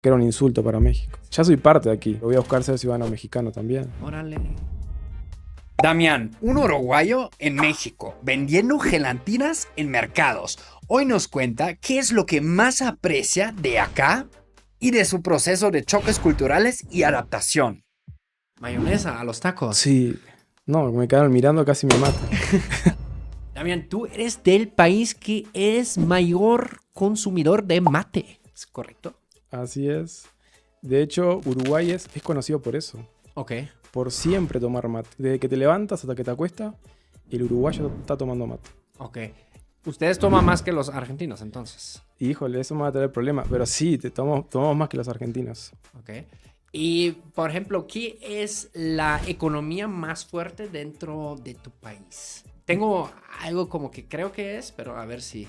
que era un insulto para México. Ya soy parte de aquí, voy a buscar ser ciudadano mexicano también. Órale. Damián, un uruguayo en México, vendiendo gelatinas en mercados. Hoy nos cuenta qué es lo que más aprecia de acá y de su proceso de choques culturales y adaptación. Mayonesa a los tacos. Sí, no, me quedaron mirando, casi me matan. Damián, tú eres del país que es mayor consumidor de mate, ¿es correcto? Así es. De hecho, Uruguay es conocido por eso. Ok. Por siempre tomar mate. Desde que te levantas hasta que te acuestas, el uruguayo está tomando mate. Ok. Ustedes toman más que los argentinos, entonces. Y híjole, eso me va a traer problemas. Pero sí, tomamos más que los argentinos. Ok. Y, por ejemplo, ¿qué es la economía más fuerte dentro de tu país? Tengo algo como que creo que es, pero a ver si...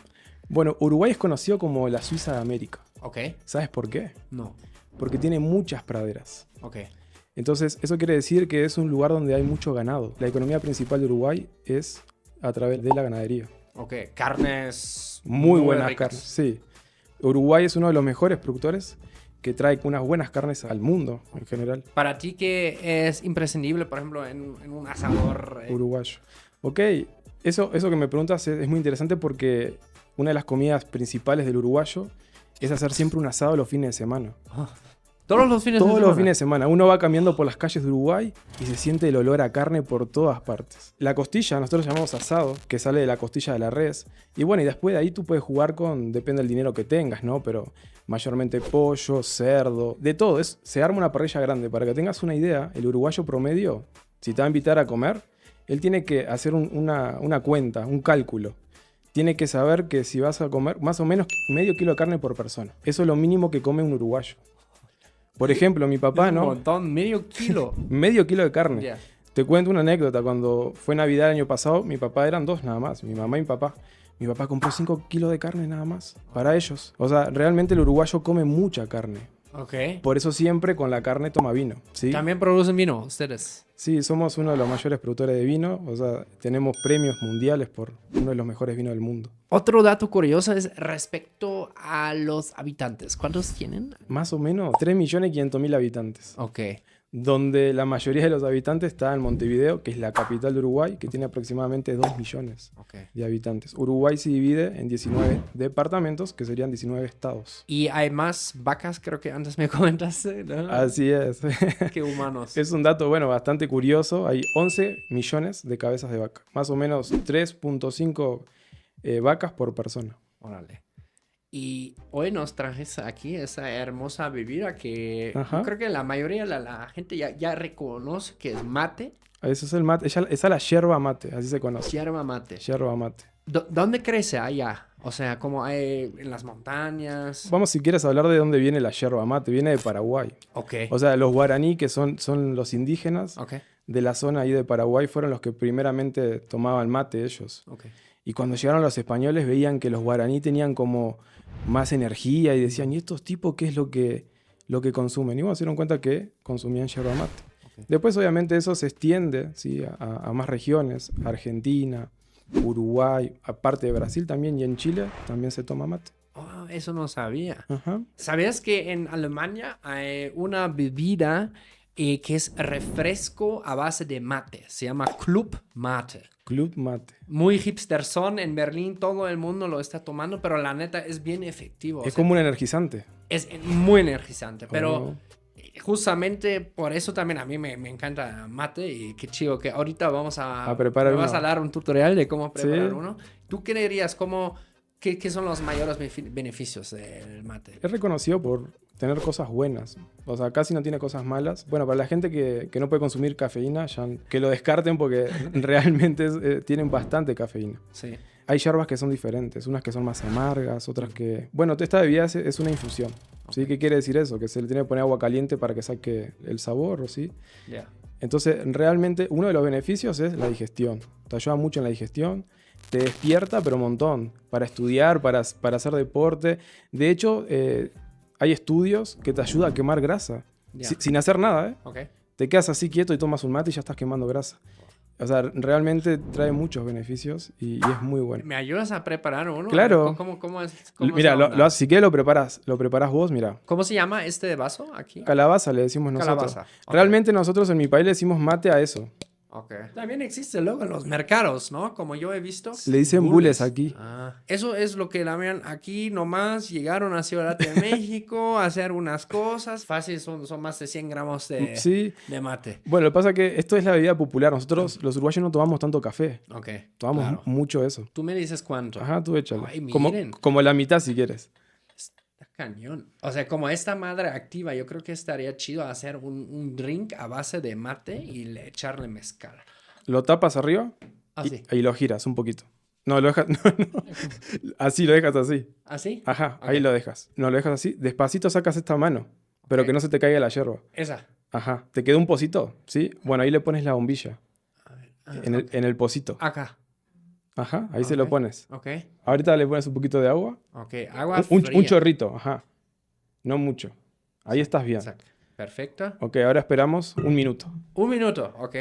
Bueno, Uruguay es conocido como la Suiza de América. Ok. ¿Sabes por qué? No. Porque tiene muchas praderas. Ok. Entonces, eso quiere decir que es un lugar donde hay mucho ganado. La economía principal de Uruguay es a través de la ganadería. Ok. Carnes Muy buenas ricas. carnes, sí. Uruguay es uno de los mejores productores que trae unas buenas carnes al mundo en general. Para ti, ¿qué es imprescindible, por ejemplo, en un asador? Uruguayo. Ok, eso que me preguntas es muy interesante porque una de las comidas principales del uruguayo es hacer siempre un asado los fines de semana. Todos los fines de Todos semana. los fines de semana. Uno va caminando por las calles de Uruguay y se siente el olor a carne por todas partes. La costilla, nosotros llamamos asado, que sale de la costilla de la res. Y bueno, y después de ahí tú puedes jugar con, depende del dinero que tengas, ¿no? Pero mayormente pollo, cerdo, de todo. Se arma una parrilla grande. Para que tengas una idea, el uruguayo promedio, si te va a invitar a comer, él tiene que hacer una cuenta, un cálculo. Tiene que saber que si vas a comer más o menos medio kilo de carne por persona. Eso es lo mínimo que come un uruguayo. Por ejemplo, mi papá, Es un ¿no? montón, medio kilo. Medio kilo de carne. Ya. Te cuento una anécdota. Cuando fue Navidad el año pasado, mi papá eran dos nada más, mi mamá y mi papá. Mi papá compró 5 kilos de carne nada más para ellos. O sea, realmente el uruguayo come mucha carne. Ok. Por eso siempre con la carne toma vino, ¿sí? También producen vino, ustedes. Sí, somos uno de los mayores productores de vino. O sea, tenemos premios mundiales por uno de los mejores vinos del mundo. Otro dato curioso es respecto a los habitantes. ¿Cuántos tienen? Más o menos 3.500.000 habitantes. Ok. Donde la mayoría de los habitantes está en Montevideo, que es la capital de Uruguay, que tiene aproximadamente 2 millones Ok. de habitantes. Uruguay se divide en 19 departamentos, que serían 19 estados. Y hay más vacas, creo que antes me comentaste, ¿no? Así es. Que humanos. Es un dato, bueno, bastante curioso. Hay 11 millones de cabezas de vaca. Más o menos 3.5 vacas por persona. Órale. Y hoy nos trajes aquí esa hermosa bebida que Ajá. yo creo que la mayoría de la gente ya reconoce que es mate, Eso es el mate. Esa es la yerba mate, así se conoce. yerba mate. Yerba mate. ¿Dónde crece allá? O sea, como hay en las montañas. Vamos, si quieres hablar de dónde viene la yerba mate. Viene de Paraguay. Ok. O sea, los guaraní, que son los indígenas Ok. de la zona ahí de Paraguay, fueron los que primeramente tomaban mate ellos. Ok. Y cuando llegaron los españoles veían que los guaraní tenían como más energía y decían, ¿y estos tipos qué es lo que consumen? Y bueno, se dieron cuenta que consumían yerba mate. Ok. Después, obviamente, eso se extiende, ¿sí? a más regiones, Argentina, Uruguay, aparte de Brasil también, y en Chile también se toma mate. Oh, eso no sabía. Ajá. ¿Sabías que en Alemania hay una bebida que es refresco a base de mate? Se llama Club Mate. Club mate. Muy hipster son en Berlín, todo el mundo lo está tomando, pero la neta es bien efectivo. Es como un energizante. Es muy energizante, pero Oh. justamente por eso también a mí me encanta mate y qué chido que ahorita vamos A preparar me vas uno. a dar un tutorial de cómo preparar Sí. uno. ¿Tú qué dirías? ¿Qué son los mayores beneficios del mate? Es reconocido por tener cosas buenas. O sea, casi no tiene cosas malas. Bueno, para la gente que no puede consumir cafeína, ya que lo descarten porque realmente tienen bastante cafeína. Sí. Hay yerbas que son diferentes, unas que son más amargas, otras que... Bueno, esta bebida es una infusión. ¿Sí? ¿Qué quiere decir eso? Que se le tiene que poner agua caliente para que saque el sabor, ¿sí? Ya. Entonces, realmente uno de los beneficios es la digestión. Te ayuda mucho en la digestión. Te despierta, pero un montón. Para estudiar, para hacer deporte. De hecho, hay estudios que te ayudan a quemar grasa. Ya. Sin hacer nada, ¿eh? Ok. Te quedas así quieto y tomas un mate y ya estás quemando grasa. O sea, realmente trae muchos beneficios y es muy bueno. ¿Me ayudas a preparar uno? Claro. ¿Cómo es? ¿Cómo Mira, es la onda? si quieres lo preparas vos, mira. ¿Cómo se llama este vaso aquí? Calabaza le decimos nosotros. Calabaza. Ok. Realmente nosotros en mi país le decimos mate a eso. Ok. También existe luego en los mercados, ¿no? Como yo he visto. Le dicen bules aquí. Ah, eso es lo que la vean aquí nomás. Llegaron a Ciudad de México a hacer unas cosas. Fácil, son más de 100 gramos Sí. de mate. Bueno, lo que pasa es que esto es la bebida popular. Nosotros, los uruguayos, no tomamos tanto café. Ok. Tomamos claro. mucho eso. Tú me dices cuánto. Ajá, tú échalo. Ay, Como, miren. como la mitad si quieres. Está cañón. O sea, como esta madre activa, yo creo que estaría chido hacer un drink a base de mate y echarle mezcal. Lo tapas arriba Así. y lo giras un poquito. No, lo dejas. No. Así lo dejas así. ¿Así? Ajá, Ok. ahí lo dejas. No, lo dejas así. Despacito sacas esta mano. Pero Ok. que no se te caiga la yerba. Esa. Ajá. ¿Te quedó un pocito? ¿Sí? Bueno, ahí le pones la bombilla. A ver. En el pocito. Acá. Ajá, ahí se lo Ok. pones. Ok. Ahorita le pones un poquito de agua. Ok. Agua Un fría. chorrito, ajá. No mucho. Ahí estás bien. Exacto. Perfecto. Ok, ahora esperamos un minuto. Un minuto. Ok.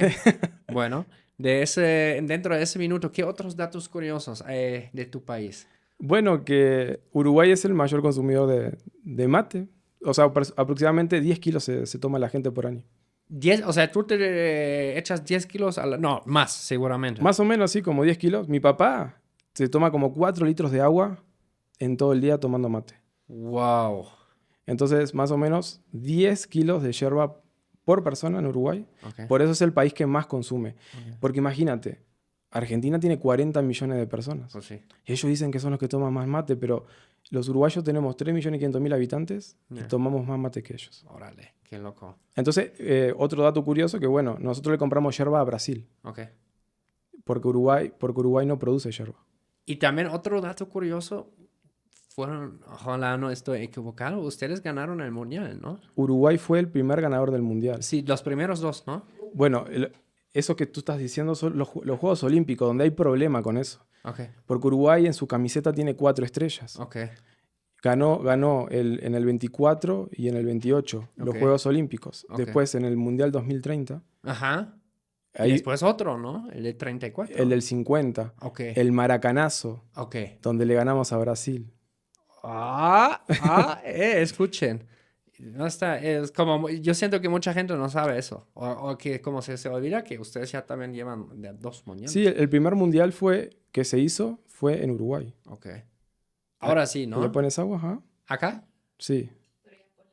Bueno. Dentro de ese minuto, ¿qué otros datos curiosos de tu país? Bueno, que Uruguay es el mayor consumidor de mate. O sea, aproximadamente 10 kilos se toma la gente por año. 10, o sea, tú te echas 10 kilos a la... No, más, seguramente. Más o menos así, como 10 kilos. Mi papá se toma como 4 litros de agua en todo el día tomando mate. Wow. Entonces, más o menos 10 kilos de yerba por persona en Uruguay. Ok. Por eso es el país que más consume. Ok. Porque imagínate, Argentina tiene 40 millones de personas. Pues sí. Y ellos dicen que son los que toman más mate, pero los uruguayos tenemos 3.500.000 habitantes y Yeah. tomamos más mate que ellos. Órale, qué loco. Entonces, otro dato curioso que, bueno, nosotros le compramos yerba a Brasil, Ok. porque Uruguay no produce yerba. Y también otro dato curioso, ojalá no estoy equivocado, ustedes ganaron el mundial, ¿no? Uruguay fue el primer ganador del mundial. Sí, los primeros dos, ¿no? Bueno, eso que tú estás diciendo son los Juegos Olímpicos, donde hay problema con eso. Ok, Porque Uruguay en su camiseta tiene 4 estrellas. ok. Ganó en el 24 y en el 28 los Ok. Juegos Olímpicos. Ok. Después en el Mundial 2030, Ajá. Y ahí, después otro, ¿no? El de 34. el del 50, Ok, el Maracanazo, ok. donde le ganamos a Brasil. Escuchen. No está, es como, yo siento que mucha gente no sabe eso. O que como se olvida que ustedes ya también llevan de 2 mundiales. Sí, el primer mundial que se hizo fue en Uruguay. Ok. Ahora sí, ¿no? ¿Le pones agua? Ajá. ¿Acá? Sí,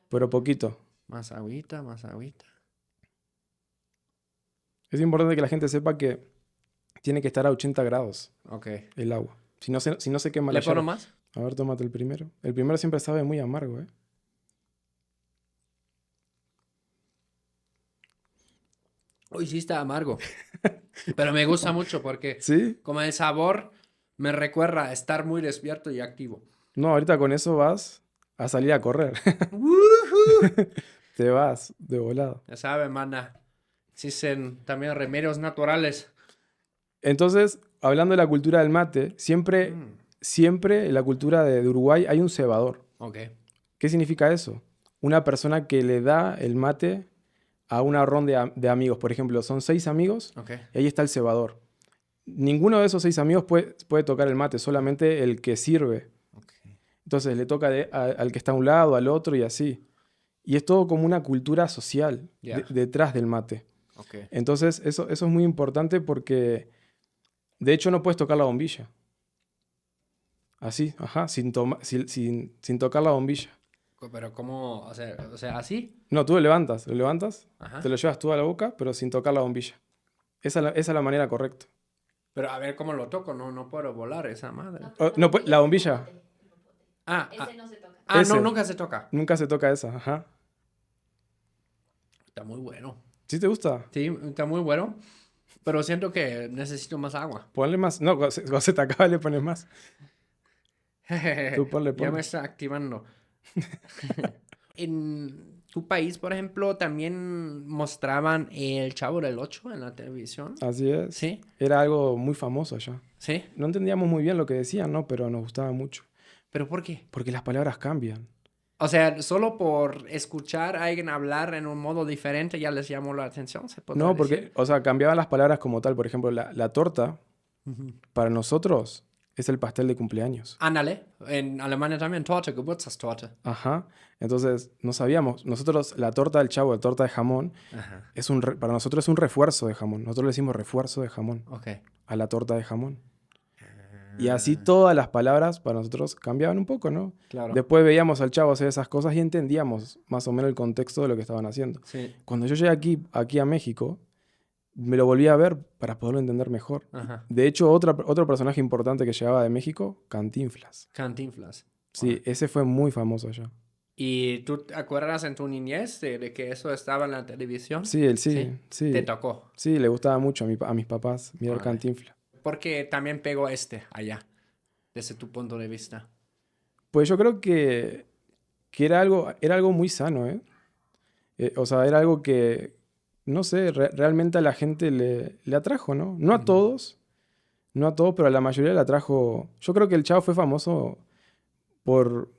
pero poquito. Más agüita, más agüita. Es importante que la gente sepa que tiene que estar a 80 grados Ok. el agua. Si no se quema ¿Le la pongo yerba. más? A ver, tómate el primero. El primero siempre sabe muy amargo, ¿eh? Uy, sí está amargo. Pero me gusta mucho porque ¿Sí? como el sabor me recuerda a estar muy despierto y activo. No, ahorita con eso vas a salir a correr. Te vas de volado. Ya saben, mana. Existen también remedios naturales. Entonces, hablando de la cultura del mate, siempre en la cultura de Uruguay hay un cebador. Ok. ¿Qué significa eso? Una persona que le da el mate a una ronda de amigos. Por ejemplo, son 6 amigos Ok. y ahí está el cebador. Ninguno de esos 6 amigos puede tocar el mate, solamente el que sirve. Ok. Entonces le toca al que está a un lado, al otro y así. Y es todo como una cultura social Ya. detrás del mate. Ok. Entonces eso es muy importante porque de hecho no puedes tocar la bombilla. Así, ajá, sin tocar la bombilla. Pero ¿cómo? O sea, ¿así? No, tú lo levantas, Ajá. te lo llevas tú a la boca, pero sin tocar la bombilla. Esa es la manera correcta. Pero a ver cómo lo toco. No puedo volar esa madre. No, la bombilla. Ah, Ese no se toca. no, ese. nunca se toca. Nunca se toca esa, ajá. Está muy bueno. ¿Sí te gusta? Sí, está muy bueno. Pero siento que necesito más agua. Ponle más. No, cuando se te acaba le pones más. Tú ponle. Ya me está activando. En tu país, por ejemplo, también mostraban el Chavo del Ocho en la televisión. Así es. ¿Sí? Era algo muy famoso allá. ¿Sí? No entendíamos muy bien lo que decían, ¿no? Pero nos gustaba mucho. ¿Pero por qué? Porque las palabras cambian. O sea, solo por escuchar a alguien hablar en un modo diferente ya les llamó la atención, ¿se podría No, decir? porque, o sea, cambiaban las palabras como tal. Por ejemplo, la torta, Ujú. para nosotros, es el pastel de cumpleaños. Ándale, en Alemania también Torte, Geburtstagstorte. Ajá. Entonces, no sabíamos. Nosotros, la torta del Chavo, la torta de jamón, Ajá, para nosotros es un refuerzo de jamón. Nosotros le decimos refuerzo de jamón ok. a la torta de jamón. Y así todas las palabras para nosotros cambiaban un poco, ¿no? Claro. Después veíamos al Chavo hacer esas cosas y entendíamos más o menos el contexto de lo que estaban haciendo. Sí, Cuando yo llegué aquí a México, me lo volví a ver para poderlo entender mejor. ajá. De hecho, otro personaje importante que llegaba de México, Cantinflas. Cantinflas. Sí, ese fue muy famoso allá. ¿Y tú te acuerdas en tu niñez de que eso estaba en la televisión? Sí, él sí, Te sí. tocó. Sí, le gustaba mucho a mis papás mirar Órale. Cantinflas. Porque también pegó allá, desde tu punto de vista. Pues yo creo que era algo muy sano, ¿eh? O sea, era algo que, no sé, realmente a la gente le atrajo, ¿no? No a Ujú. todos, no a todos, pero a la mayoría le atrajo. Yo creo que el Chavo fue famoso por,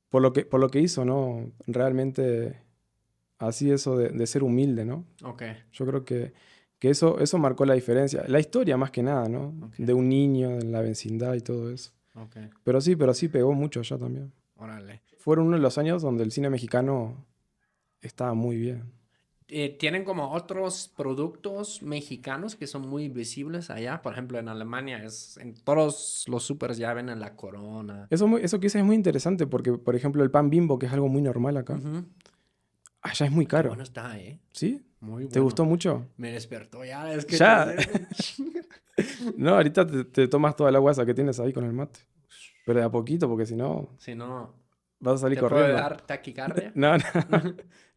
por lo que hizo, ¿no? Realmente así eso de ser humilde, ¿no? Ok, Yo creo que eso marcó la diferencia. La historia más que nada, ¿no? Ok. De un niño en la vecindad y todo eso. ok. Pero sí pegó mucho allá también. Órale. Fueron uno de los años donde el cine mexicano estaba muy bien. ¿Tienen como otros productos mexicanos que son muy visibles allá? Por ejemplo, en Alemania en todos los supers ya venden la Corona. Eso que dices es muy interesante porque, por ejemplo, el pan Bimbo, que es algo muy normal acá, Ujú. allá es muy Qué caro. bueno está, ¿eh? ¿Sí? Muy ¿Te bueno. gustó mucho? Me despertó ya, es que... Ya. No, ahorita te tomas toda el agua esa que tienes ahí con el mate. Pero de a poquito, porque si no, Si no, vas a salir ¿te puede corriendo. dar taquicardia? No, no.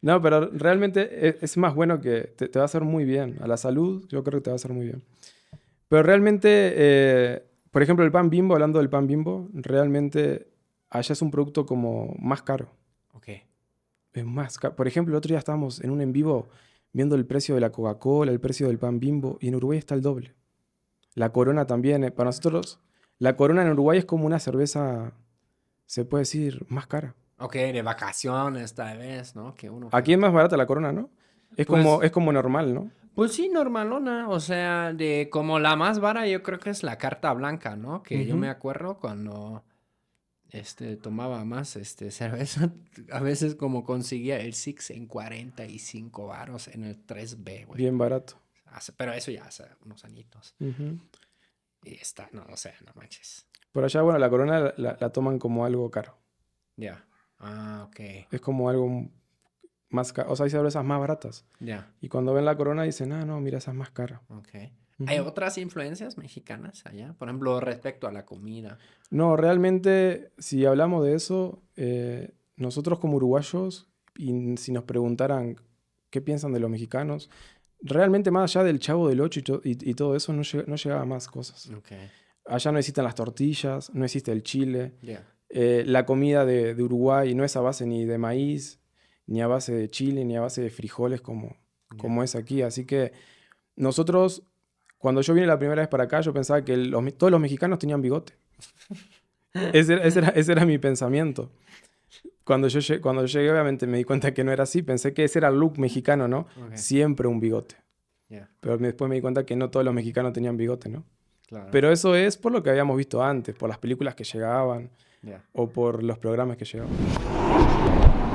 No, pero realmente es más bueno que te va a hacer muy bien. A la salud, yo creo que te va a hacer muy bien. Pero realmente, por ejemplo, el pan Bimbo, hablando del pan Bimbo, realmente allá es un producto como más caro. Ok. Es más caro. Por ejemplo, el otro día estábamos en un en vivo viendo el precio de la Coca-Cola, el precio del pan Bimbo, y en Uruguay está el doble. La Corona también. Para nosotros, la Corona en Uruguay es como una cerveza, se puede decir, más cara. Ok, de vacaciones tal vez, ¿no? Que uno... Aquí es más barata la Corona, ¿no? Pues- Es como normal, ¿no? Pues sí, normalona, o sea, de como la más vara yo creo que es la carta blanca, ¿no? Que yo Ujú. me acuerdo cuando tomaba más cerveza, a veces como conseguía el Six en 45 varos en el 3B, güey. Bien barato. Pero eso ya hace unos añitos. Ujú. Y está, no, o sea, no manches. Por allá, bueno, la Corona la toman como algo caro. Ya. Ah, ok. Es como algo más caro. O sea, hay cervezas más baratas. Ya. Y cuando ven la Corona dicen, ah, no, mira, esa es más cara. Ok. Ujú. ¿Hay otras influencias mexicanas allá? Por ejemplo, respecto a la comida. No, realmente, si hablamos de eso, nosotros como uruguayos, y si nos preguntaran qué piensan de los mexicanos, realmente más allá del Chavo del Ocho y todo eso, no llegaba más cosas. Ok. Allá no existen las tortillas, no existe el chile. Ya. La comida de Uruguay no es a base ni de maíz, ni a base de chile, ni a base de frijoles como es aquí. Así que nosotros, cuando yo vine la primera vez para acá, yo pensaba que todos los mexicanos tenían bigote. Ese era mi pensamiento. Cuando yo llegué, obviamente me di cuenta que no era así. Pensé que ese era el look mexicano, ¿no? Ok. Siempre un bigote. Ya. Pero después me di cuenta que no todos los mexicanos tenían bigote, ¿no? Claro. Pero eso es por lo que habíamos visto antes, por las películas que llegaban Ya. o por los programas que llegaban.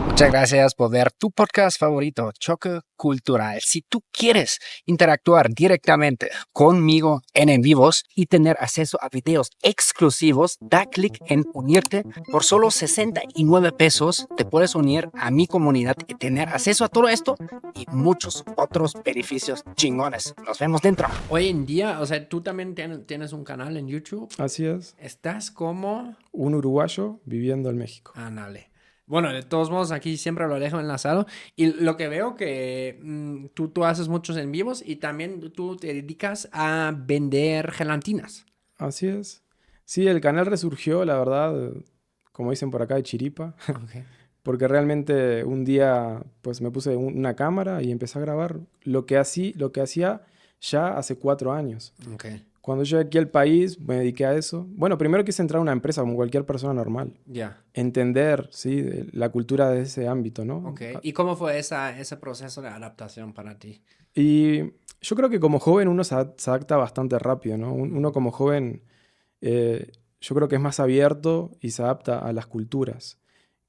Muchas gracias por ver tu podcast favorito, Choque Cultural. Si tú quieres interactuar directamente conmigo en vivos y tener acceso a videos exclusivos, da clic en unirte. Por solo 69 pesos te puedes unir a mi comunidad y tener acceso a todo esto y muchos otros beneficios chingones. Nos vemos dentro. Hoy en día, o sea, tú también tienes un canal en YouTube. Así es. Estás como... Un uruguayo viviendo en México. Ándale. Bueno, de todos modos, aquí siempre lo dejo enlazado. Y lo que veo que tú haces muchos en vivos y también tú te dedicas a vender gelatinas. Así es. Sí, el canal resurgió, la verdad, como dicen por acá, de chiripa. Ok. Porque realmente un día pues me puse una cámara y empecé a grabar lo que hacía ya hace 4 años. Ok. Cuando llegué aquí al país, me dediqué a eso. Bueno, primero quise entrar a una empresa como cualquier persona normal. Ya. Entender, ¿sí? La cultura de ese ámbito, ¿no? Ok. ¿Y cómo fue ese proceso de adaptación para ti? Y yo creo que como joven uno se adapta bastante rápido, ¿no? Uno como joven, yo creo que es más abierto y se adapta a las culturas.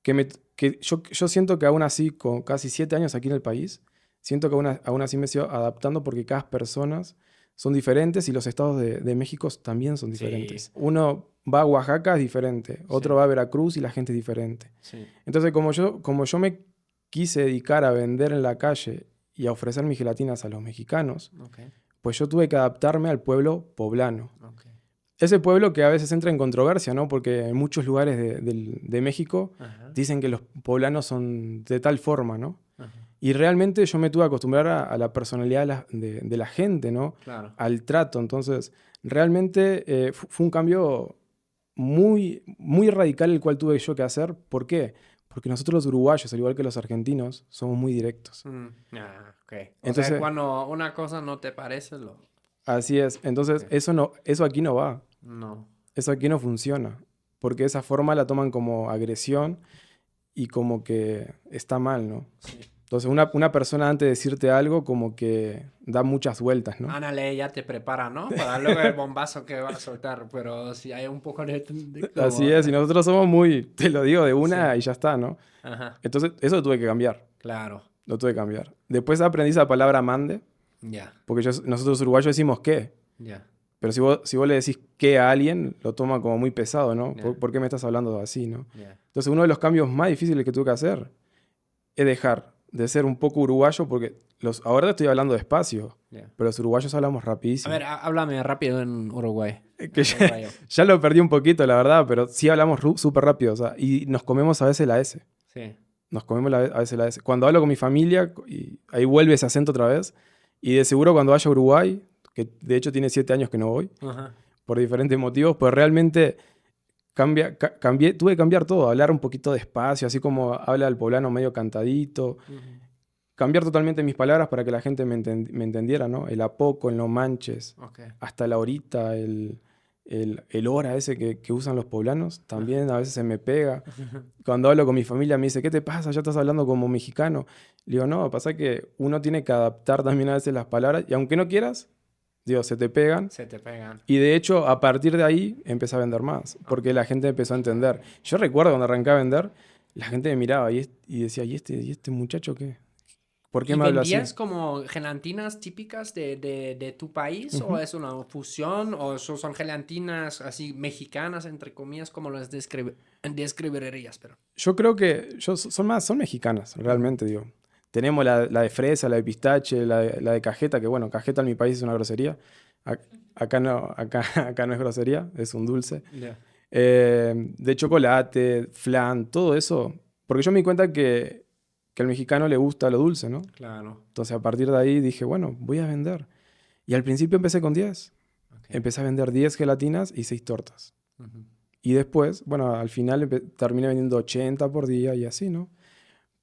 Que yo siento que aún así, con casi 7 años aquí en el país, siento que aún así me sigo adaptando porque cada persona son diferentes y los estados de México también son diferentes. Sí. Uno va a Oaxaca, es diferente. Otro Sí. va a Veracruz y la gente es diferente. Sí. Entonces, como yo me quise dedicar a vender en la calle y a ofrecer mis gelatinas a los mexicanos, Ok. pues yo tuve que adaptarme al pueblo poblano. Ok. Ese pueblo que a veces entra en controversia, ¿no? Porque en muchos lugares de México Ajá. dicen que los poblanos son de tal forma, ¿no? Ajá. Y realmente yo me tuve que acostumbrar a la personalidad de la gente, ¿no? Claro. Al trato. Entonces, realmente fue un cambio muy, muy radical el cual tuve yo que hacer. ¿Por qué? Porque nosotros los uruguayos, al igual que los argentinos, somos muy directos. Ok. O Entonces, sea, cuando una cosa no te parece, así es. Entonces, Ok. eso aquí no va. No. Eso aquí no funciona. Porque esa forma la toman como agresión y como que está mal, ¿no? Sí. Entonces, una persona antes de decirte algo, como que da muchas vueltas, ¿no? Ándale, ya te prepara, ¿no? Para luego el bombazo que va a soltar. Pero si hay un poco de como... Así es, y nosotros somos muy, te lo digo de una Sí. y ya está, ¿no? Ajá. Entonces, eso lo tuve que cambiar. Claro. Lo tuve que cambiar. Después aprendí esa palabra mande, Ya. porque nosotros uruguayos decimos qué. Ya. Pero si vos le decís qué a alguien, lo toma como muy pesado, ¿no? Ya. ¿Por qué me estás hablando así, no? Ya. Entonces, uno de los cambios más difíciles que tuve que hacer es dejar de ser un poco uruguayo, porque ahora te estoy hablando despacio, Ya. pero los uruguayos hablamos A rapidísimo. ver, háblame rápido en Uruguay. Que ya lo perdí un poquito, la verdad, pero sí hablamos súper rápido, o sea, y nos comemos a veces la S. Sí. Nos comemos a veces la S. Cuando hablo con mi familia, y ahí vuelve ese acento otra vez, y de seguro cuando vaya a Uruguay, que de hecho tiene 7 años que no voy, Ajá. por diferentes motivos, pues realmente tuve que cambiar todo, hablar un poquito despacio, así como habla el poblano medio cantadito, cambiar totalmente mis palabras para que la gente me entendiera, ¿no? El a poco, el no manches, Ok. hasta la horita, el hora ese que usan los poblanos, también a veces se me pega. Cuando hablo con mi familia me dice, ¿qué te pasa? ¿Ya estás hablando como mexicano? Le digo, no, pasa que uno tiene que adaptar también a veces las palabras, y aunque no quieras, digo, se te pegan. Se te pegan. Y de hecho, a partir de ahí, empecé a vender más, porque la gente empezó a entender. Yo recuerdo cuando arranqué a vender, la gente me miraba y decía, ¿y este muchacho qué? ¿Por qué ¿Y me habla así? vendías como gelatinas típicas de tu país? ¿O es una fusión? ¿O son gelatinas así mexicanas, entre comillas? ¿Cómo las describirías? Pero... Yo creo que son mexicanas, realmente, digo. Tenemos la de fresa, la de pistache, la de cajeta, que bueno, cajeta en mi país es una grosería. Acá no, acá no es grosería, es un dulce. Ya. De chocolate, flan, todo eso. Porque yo me di cuenta que al mexicano le gusta lo dulce, ¿no? Claro. Entonces a partir de ahí dije, bueno, voy a vender. Y al principio empecé con 10. Ok. Empecé a vender 10 gelatinas y 6 tortas. Ujú. Y después, bueno, al final terminé vendiendo 80 por día y así, ¿no?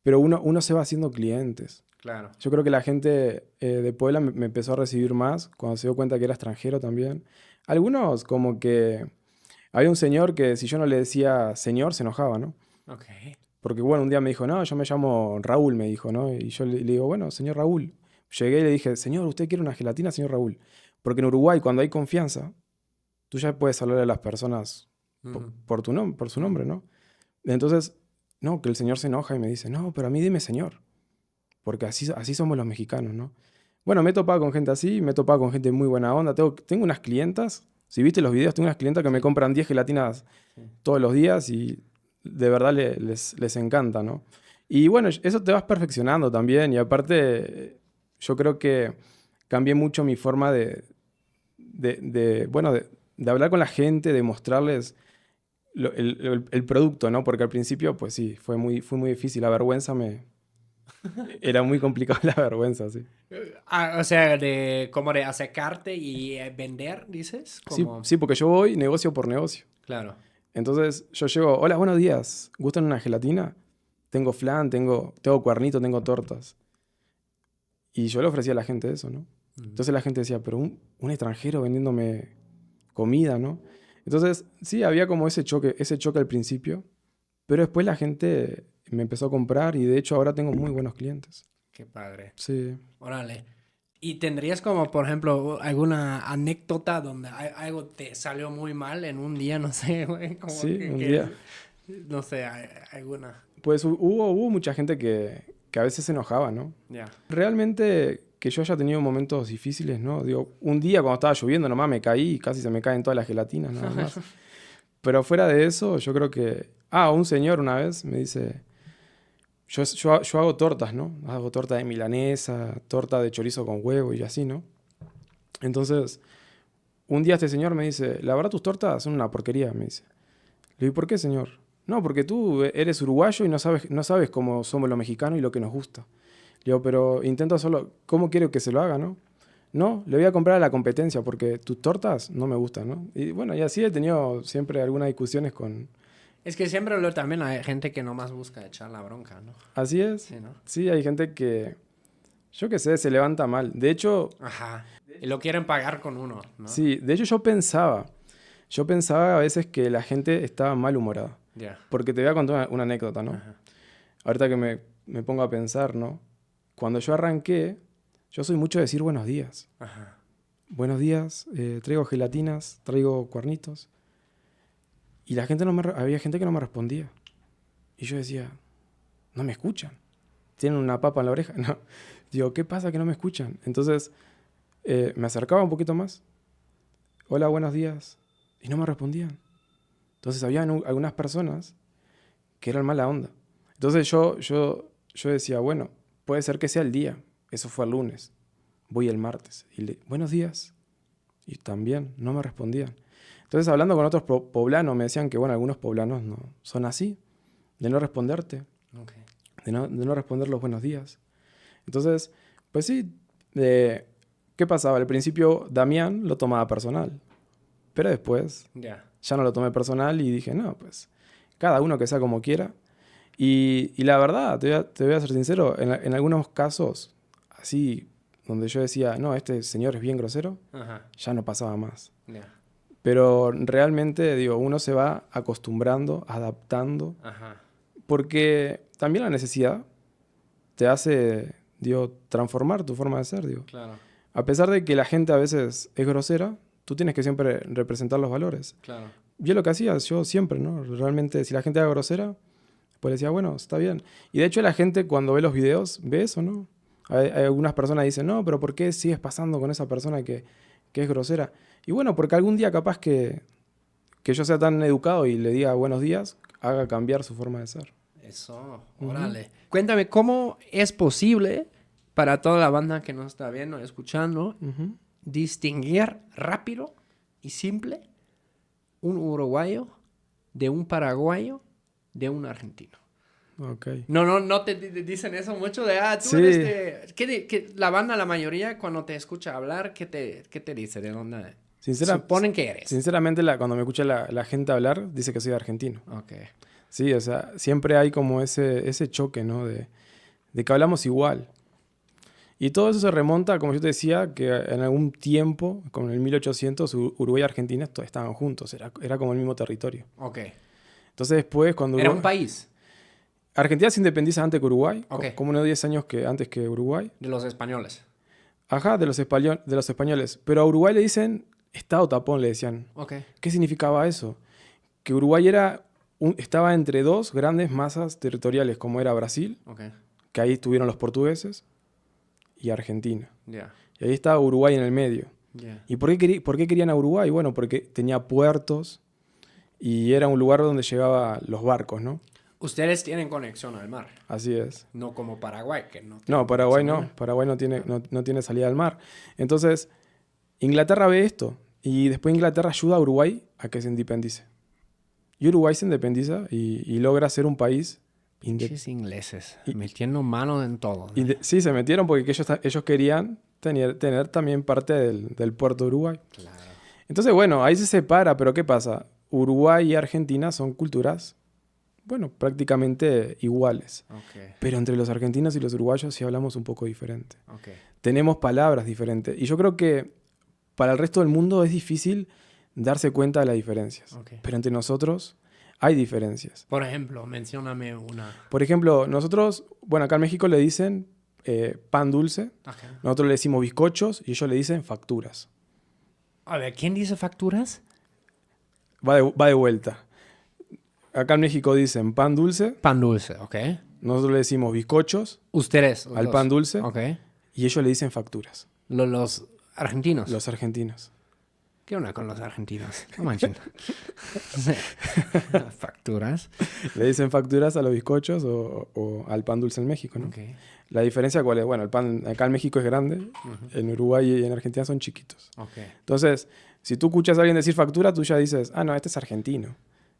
Pero uno se va haciendo clientes. Claro. Yo creo que la gente de Puebla me empezó a recibir más cuando se dio cuenta que era extranjero también. Algunos como que... Había un señor que si yo no le decía señor, se enojaba, ¿no? Ok. Porque bueno, un día me dijo, no, yo me llamo Raúl, me dijo, ¿no? Y yo le digo, bueno, señor Raúl. Llegué y le dije, señor, ¿usted quiere una gelatina, señor Raúl? Porque en Uruguay, cuando hay confianza, tú ya puedes hablar a las personas Ujú. por su nombre, ¿no? Entonces, no, que el señor se enoja y me dice, no, pero a mí dime señor. Porque así somos los mexicanos, ¿no? Bueno, me he topado con gente así, me he topado con gente muy buena onda. Tengo unas clientas, si viste los videos, tengo unas clientas que me compran 10 gelatinas Sí. todos los días y de verdad les encanta, ¿no? Y bueno, eso te vas perfeccionando también. Y aparte, yo creo que cambié mucho mi forma bueno, de hablar con la gente, de mostrarles el producto, ¿no? Porque al principio, pues sí, fue muy difícil. La vergüenza era muy complicado la vergüenza, sí. O sea, como de acercarte y vender, dices. Sí, Como... sí, porque yo voy negocio por negocio. Claro. Entonces yo llego, hola, buenos días, ¿gustan una gelatina? Tengo flan, tengo cuernito, tengo tortas. Y yo le ofrecía a la gente eso, ¿no? Entonces la gente decía, pero un extranjero vendiéndome comida, ¿no? Entonces, sí, había como ese choque al principio, pero después la gente me empezó a comprar y de hecho ahora tengo muy buenos clientes. Qué padre. Sí. Órale. ¿Y tendrías como, por ejemplo, alguna anécdota donde algo te salió muy mal en un día? No sé, güey. Como Sí, un día. No sé, alguna. Pues hubo mucha gente que a veces se enojaba, ¿no? Ya. Realmente que yo haya tenido momentos difíciles, ¿no? Digo, un día cuando estaba lloviendo nomás me caí y casi se me caen todas las gelatinas, nada más. Pero fuera de eso, yo creo que... un señor una vez me dice... Yo hago tortas, ¿no? Hago torta de milanesa, torta de chorizo con huevo y así, ¿no? Entonces, un día este señor me dice, la verdad tus tortas son una porquería, me dice. Le digo, ¿por qué, señor? No, porque tú eres uruguayo y no sabes cómo somos los mexicanos y lo que nos gusta. Le digo, pero intento solo, ¿cómo quiero que se lo haga, no? No, le voy a comprar a la competencia porque tus tortas no me gustan, ¿no? Y bueno, y así he tenido siempre algunas discusiones con... Es que siempre también hay gente que nomás busca echar la bronca, ¿no? Así es. Sí, ¿no? Sí, hay gente que, yo qué sé, se levanta mal. De hecho, Ajá. Y lo quieren pagar con uno, ¿no? sí, de hecho yo pensaba a veces que la gente estaba malhumorada. Ya. Porque te voy a contar una anécdota, ¿no? Ajá. Ahorita que me pongo a pensar, ¿no? Cuando yo arranqué, yo soy mucho de decir buenos días. Ajá. Buenos días, traigo gelatinas, traigo cuernitos. Y la gente había gente que no me respondía. Y yo decía, no me escuchan. Tienen una papa en la oreja. No. Digo, ¿qué pasa que no me escuchan? Entonces me acercaba un poquito más. Hola, buenos días. Y no me respondían. Entonces había algunas personas que eran mala onda. Entonces yo decía, bueno, puede ser que sea el día. Eso fue el lunes. Voy el martes. Buenos días. Y también no me respondían. Entonces, hablando con otros poblanos, me decían que, bueno, algunos poblanos no son así, de no responderte, Okay. de no responder los buenos días. Entonces, pues sí, ¿qué pasaba? Al principio Damián lo tomaba personal, pero después Ya. ya no lo tomé personal y dije, no, pues cada uno que sea como quiera. Y la verdad, te voy a ser sincero, en algunos casos, así, donde yo decía, no, este señor es bien grosero, Ajá. ya no pasaba más. Ya. Pero realmente, digo, uno se va acostumbrando, adaptando, Ajá. porque también la necesidad te hace, digo, transformar tu forma de ser, digo. Claro. A pesar de que la gente a veces es grosera, tú tienes que siempre representar los valores. Claro. Yo lo que hacía, yo siempre, ¿no? Realmente, si la gente era grosera, pues decía, bueno, está bien. Y de hecho la gente cuando ve los videos, ve eso, ¿no? Hay algunas personas que dicen, no, pero ¿por qué sigues pasando con esa persona que es grosera? Y bueno, porque algún día capaz que yo sea tan educado y le diga buenos días, haga cambiar su forma de ser. Eso, órale. Cuéntame, ¿cómo es posible para toda la banda que nos está viendo, escuchando, distinguir rápido y simple un uruguayo de un paraguayo de un argentino? Ok. No te dicen eso mucho de, tú Sí. eres que la banda, la mayoría, cuando te escucha hablar, ¿qué te dice? ¿De dónde suponen que eres? Sinceramente, cuando me escucha la gente hablar, dice que soy argentino. Ok. Sí, o sea, siempre hay como ese choque, ¿no? De que hablamos igual. Y todo eso se remonta, como yo te decía, que en algún tiempo, como en el 1800, Uruguay y Argentina estaban juntos. Era como el mismo territorio. Ok. Entonces después, cuando Era un país Argentina se independiza antes que Uruguay, Ok. como unos 10 años antes que Uruguay. de los españoles. Ajá, de los españoles. Pero a Uruguay le dicen Estado tapón, le decían. Ok. ¿Qué significaba eso? Que Uruguay estaba entre dos grandes masas territoriales, como era Brasil, Ok. que ahí estuvieron los portugueses, y Argentina. Ya. Y ahí estaba Uruguay en el medio. Ya. ¿Y por qué querían a Uruguay? Bueno, porque tenía puertos y era un lugar donde llegaban los barcos, ¿no? Ustedes tienen conexión al mar, Así es. no como Paraguay, que no. No, Paraguay conexión al no. mar. Paraguay no tiene salida al mar. Entonces, Inglaterra ve esto y después Inglaterra ayuda a Uruguay a que se independice. Y Uruguay se independiza y logra ser un país Pinches ingleses, metiendo mano en todo. ¿No? sí, se metieron porque ellos querían tener también parte del puerto de Uruguay. Claro. Entonces, bueno, ahí se separa, pero ¿qué pasa? Uruguay y Argentina son culturas, bueno, prácticamente iguales. Ok. Pero entre los argentinos y los uruguayos sí hablamos un poco diferente. Ok. Tenemos palabras diferentes. Y yo creo que para el resto del mundo es difícil darse cuenta de las diferencias. Ok. Pero entre nosotros hay diferencias. Por ejemplo, mencióname una. Por ejemplo, nosotros, bueno, acá en México le dicen pan dulce, Ok. nosotros le decimos bizcochos y ellos le dicen facturas. A ver, ¿quién dice facturas? Va de vuelta. Acá en México dicen pan dulce, Pan dulce, ok. nosotros le decimos bizcochos Ustedes. al los- pan dulce Ok. y ellos le dicen facturas, Los argentinos. los argentinos. ¿Qué onda con los argentinos? No manchen. Sí. Facturas. Le dicen facturas a los bizcochos o al pan dulce en México, ¿no? Ok. La diferencia cuál es, bueno, el pan acá en México es grande, en Uruguay y en Argentina son chiquitos. Ok. Entonces, si tú escuchas a alguien decir factura, tú ya dices, ah, no, este es argentino,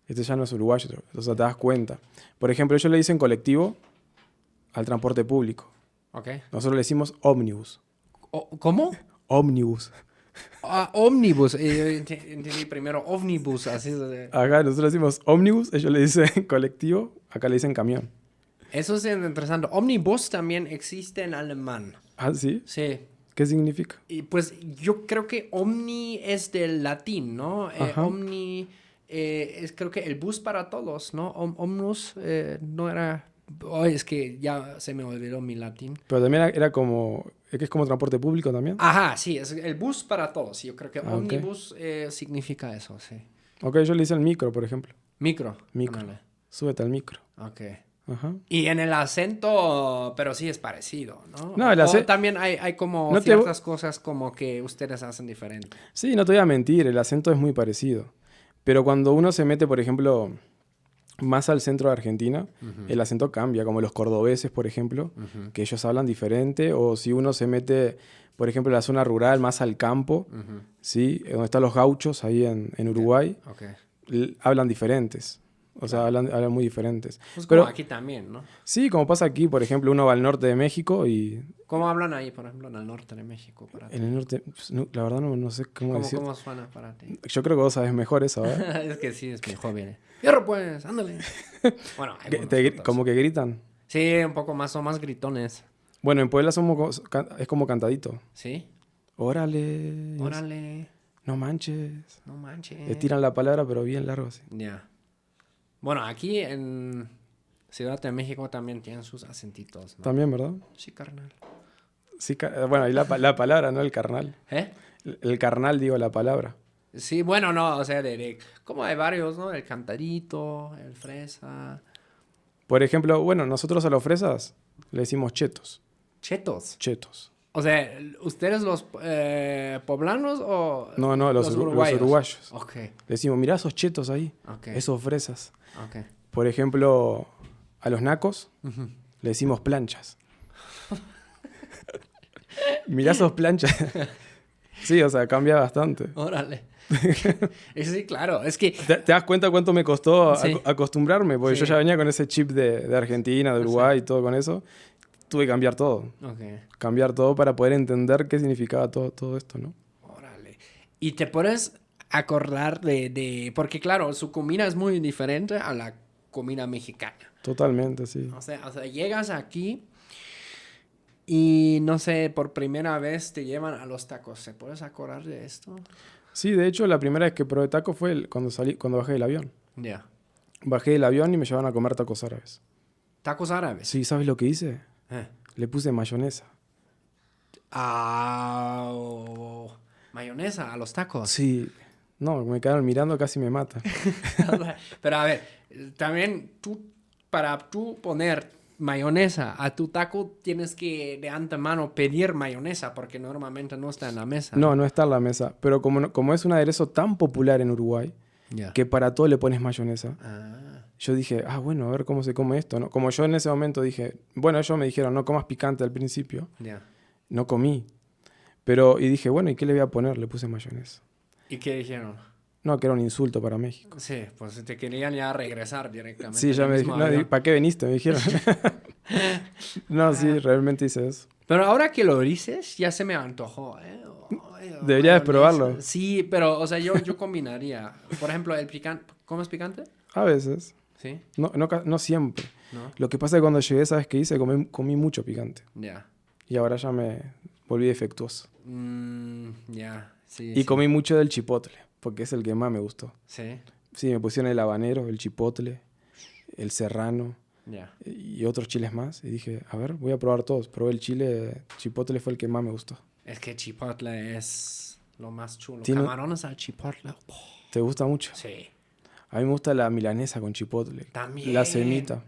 este ya no es uruguayo, entonces te das cuenta. Por ejemplo, ellos le dicen colectivo al transporte público. Ok. Nosotros le decimos ómnibus. ¿Cómo? Ómnibus. Ah, ómnibus. Entendí primero ómnibus. Así Acá nosotros le decimos ómnibus, ellos le dicen colectivo, acá le dicen camión. Eso es interesante. Ómnibus también existe en alemán. ¿Ah, sí? Sí. ¿Qué significa? Y pues yo creo que omni es del latín, ¿no? Ajá. Omni es creo que el bus para todos, ¿no? Omnus no era... Oh, es que ya se me olvidó mi latín. Pero también era como, es que es como transporte público también. Ajá, sí, es el bus para todos. Yo creo que Ok. omnibus significa eso, sí. Ok, ellos le dicen micro, por ejemplo. Micro. Micro. Ándale. Súbete al micro. Ok. Ajá. Y en el acento, pero sí es parecido, ¿no? No, el O también hay como No te- ciertas cosas como que ustedes hacen diferente. Sí, no te voy a mentir, el acento es muy parecido. Pero cuando uno se mete, por ejemplo, más al centro de Argentina, el acento cambia, como los cordobeses, por ejemplo, que ellos hablan diferente. O si uno se mete, por ejemplo, en la zona rural, más al campo, ¿sí? Donde están los gauchos, ahí en Uruguay, Ok. hablan diferentes. O sea, hablan muy diferentes. Pues Pero como aquí también, ¿no? sí, como pasa aquí, por ejemplo, uno va al norte de México y ¿Cómo hablan ahí, por ejemplo, en el norte de México? Para ti? en el norte, pues, la verdad no sé cómo decir. ¿Cómo suena para ti? Yo creo que vos sabés mejor eso, ¿verdad? Es que sí, es mejor, viene. ¡Hierro, pues! ¡Ándale! Bueno, hay Que algunos otros. como que gritan. Sí, un poco más, son más gritones. Bueno, en Puebla es como cantadito. ¿Sí? Órale. Órale, No manches. no manches. Estiran la palabra, pero bien largo así. Ya. Bueno, aquí en Ciudad de México también tienen sus acentitos, ¿no? También, ¿verdad? Sí, carnal. Sí, bueno, y la palabra, ¿no? El carnal. ¿Eh? El carnal, digo, la palabra. Sí, bueno, no, o sea, como hay varios, ¿no? El cantadito, el fresa, Por ejemplo, bueno, nosotros a los fresas le decimos chetos. chetos. Chetos. O sea, ¿ustedes los poblanos o No, los uruguayos. Ok, Le decimos, mirá esos chetos ahí. ok, Esos fresas. ok. Por ejemplo, a los nacos le decimos planchas. Mirá esos planchas. Sí, o sea, cambia bastante. Órale. Sí, claro, es que... ¿Te das cuenta cuánto me costó Sí. acostumbrarme? Porque Sí. yo ya venía con ese chip de Argentina, de Uruguay y todo con eso. Tuve que cambiar todo. Ok, Cambiar todo para poder entender qué significaba todo esto, ¿no? órale. Y te puedes acordar porque claro, su comida es muy diferente a la comida mexicana. Totalmente, sí. O sea, llegas aquí y no sé, por primera vez te llevan a los tacos. ¿Se puedes acordar de esto? Sí, de hecho, la primera vez que probé taco fue cuando bajé del avión. Ya. Bajé del avión y me llevaban a comer tacos árabes. Tacos árabes. Sí, ¿sabes lo que hice? Eh. Le puse mayonesa. Ah, mayonesa a los tacos. Sí. No, me quedaron mirando, casi me mata. Pero a ver, también para tú poner mayonesa a tu taco tienes que de antemano pedir mayonesa porque normalmente no está en la mesa. No está en la mesa. Pero como es un aderezo tan popular en Uruguay, Ya. que para todo le pones mayonesa, Ah, yo dije, bueno, a ver cómo se come esto, ¿no? Como yo en ese momento dije, bueno, ellos me dijeron, no comas picante al principio. ya. No comí. Y dije, bueno, ¿y qué le voy a poner? Le puse mayonesa. ¿Y qué dijeron? No, que era un insulto para México. Sí, pues te querían ya regresar directamente. Sí, ya en el me mismo dijeron, avión. ¿para qué viniste? Me dijeron. No, sí, realmente hice eso. Pero ahora que lo dices, ya se me antojó, ¿eh? Ay, Deberías mayonesa. probarlo. Sí, pero, o sea, yo combinaría. Por ejemplo, el picante. ¿Comes picante? A veces. Sí. No siempre. ¿No? Lo que pasa es que cuando llegué, ¿sabes qué hice? Comí mucho picante. Ya. Y ahora ya me volví defectuoso. Ya, sí. Y sí. comí mucho del chipotle. porque es el que más me gustó. Sí. Sí, me pusieron el habanero, el chipotle, el serrano Ya. y otros chiles más. Y dije, a ver, voy a probar todos. Probé el chile, chipotle fue el que más me gustó. Es que chipotle es lo más chulo. Tiene- Camarones al chipotle. Oh, ¿Te gusta mucho? sí. A mí me gusta la milanesa con chipotle. También. La semita.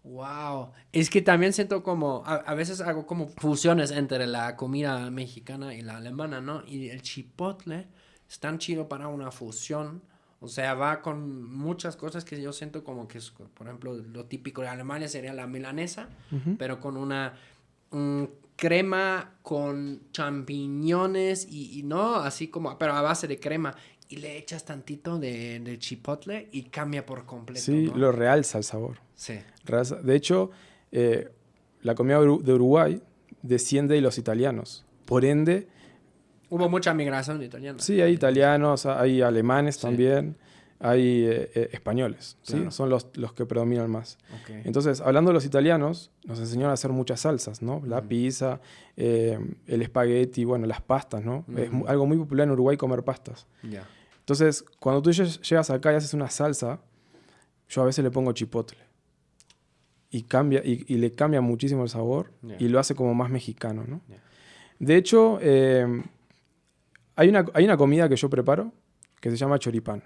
Wow. Es que también siento como, a veces hago como fusiones entre la comida mexicana y la alemana, ¿no? Y el chipotle es tan chido para una fusión. O sea, va con muchas cosas que yo siento como que, es, por ejemplo, lo típico de Alemania sería la milanesa, pero con una crema con champiñones y no así como, pero a base de crema. Y le echas tantito de chipotle y cambia por completo, Sí, ¿no? lo realza el sabor. Sí. De hecho, la comida de Uruguay desciende de los italianos. Por ende, Hubo mucha migración de italianos. sí, hay italianos, hay alemanes Sí. también, hay españoles, ¿sí? Claro. Son los que predominan más. Ok. Entonces, hablando de los italianos, nos enseñaron a hacer muchas salsas, ¿no? La pizza, el espagueti, bueno, las pastas, ¿no? Es algo muy popular en Uruguay comer pastas. Ya. Entonces, cuando tú llegas acá y haces una salsa, yo a veces le pongo chipotle. Y cambia, y le cambia muchísimo el sabor Yeah. y lo hace como más mexicano, ¿no? Yeah. De hecho, hay una comida que yo preparo que se llama choripán.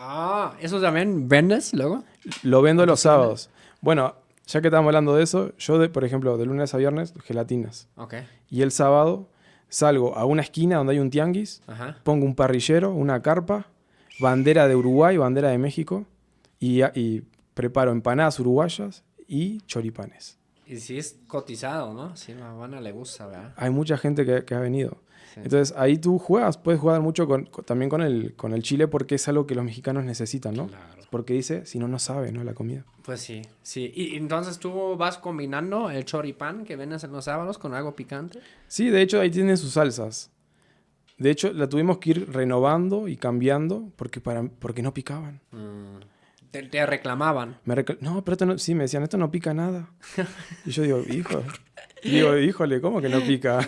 Ah, ¿eso también vendes luego? Lo vendo los sábados. Bueno, ya que estamos hablando de eso, yo, por ejemplo, de lunes a viernes, gelatinas. Ok. Y el sábado salgo a una esquina donde hay un tianguis, Ajá. pongo un parrillero, una carpa, bandera de Uruguay, bandera de México, y preparo empanadas uruguayas y choripanes. Y si es cotizado, ¿no? Si a la Habana le gusta, ¿verdad? Hay mucha gente que ha venido. Sí. Entonces ahí tú puedes jugar mucho también con el chile porque es algo que los mexicanos necesitan, ¿no? Claro. Porque dice, si no, no sabe, ¿no? La comida. Pues sí, sí. Y entonces tú vas combinando el choripán que vendes en los sábados con algo picante. Sí, de hecho ahí tienen sus salsas. De hecho, la tuvimos que ir renovando y cambiando porque no picaban. Te reclamaban. No, pero esto no, sí, me decían, esto no pica nada. Y yo digo, híjole, ¿cómo que no pica?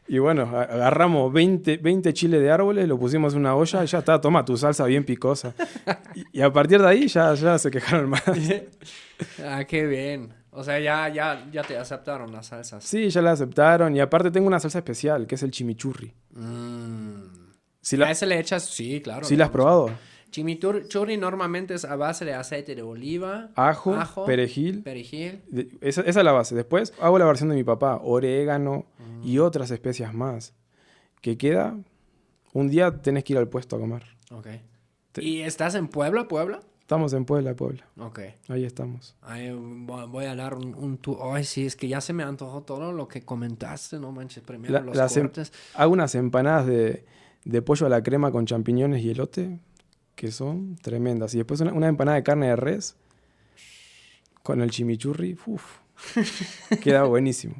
Y bueno, agarramos 20 chiles de árboles, lo pusimos en una olla y ya está, toma tu salsa bien picosa. Y a partir de ahí ya se quejaron más. Ah, qué bien. O sea, ya te aceptaron las salsas. Sí, ya la aceptaron. Y aparte tengo una salsa especial, que es el chimichurri. ¿Sí ¿A ese le echas? Sí, claro. ¿Sí la has probado? Chimichurri normalmente es a base de aceite de oliva, Ajo, perejil. perejil. Esa es la base. Después hago la versión de mi papá, orégano y otras especias más. Que queda, un día tenés que ir al puesto a comer. Ok. ¿Y estás en Puebla? Estamos en Puebla. Ok. Ahí estamos. Ahí voy a dar un tour. Ay, sí, es que ya se me antojó todo lo que comentaste, no manches. Primero los cortes. Hago unas empanadas de pollo a la crema con champiñones y elote, que son tremendas. Y después una empanada de carne de res con el chimichurri. Uf, queda buenísimo.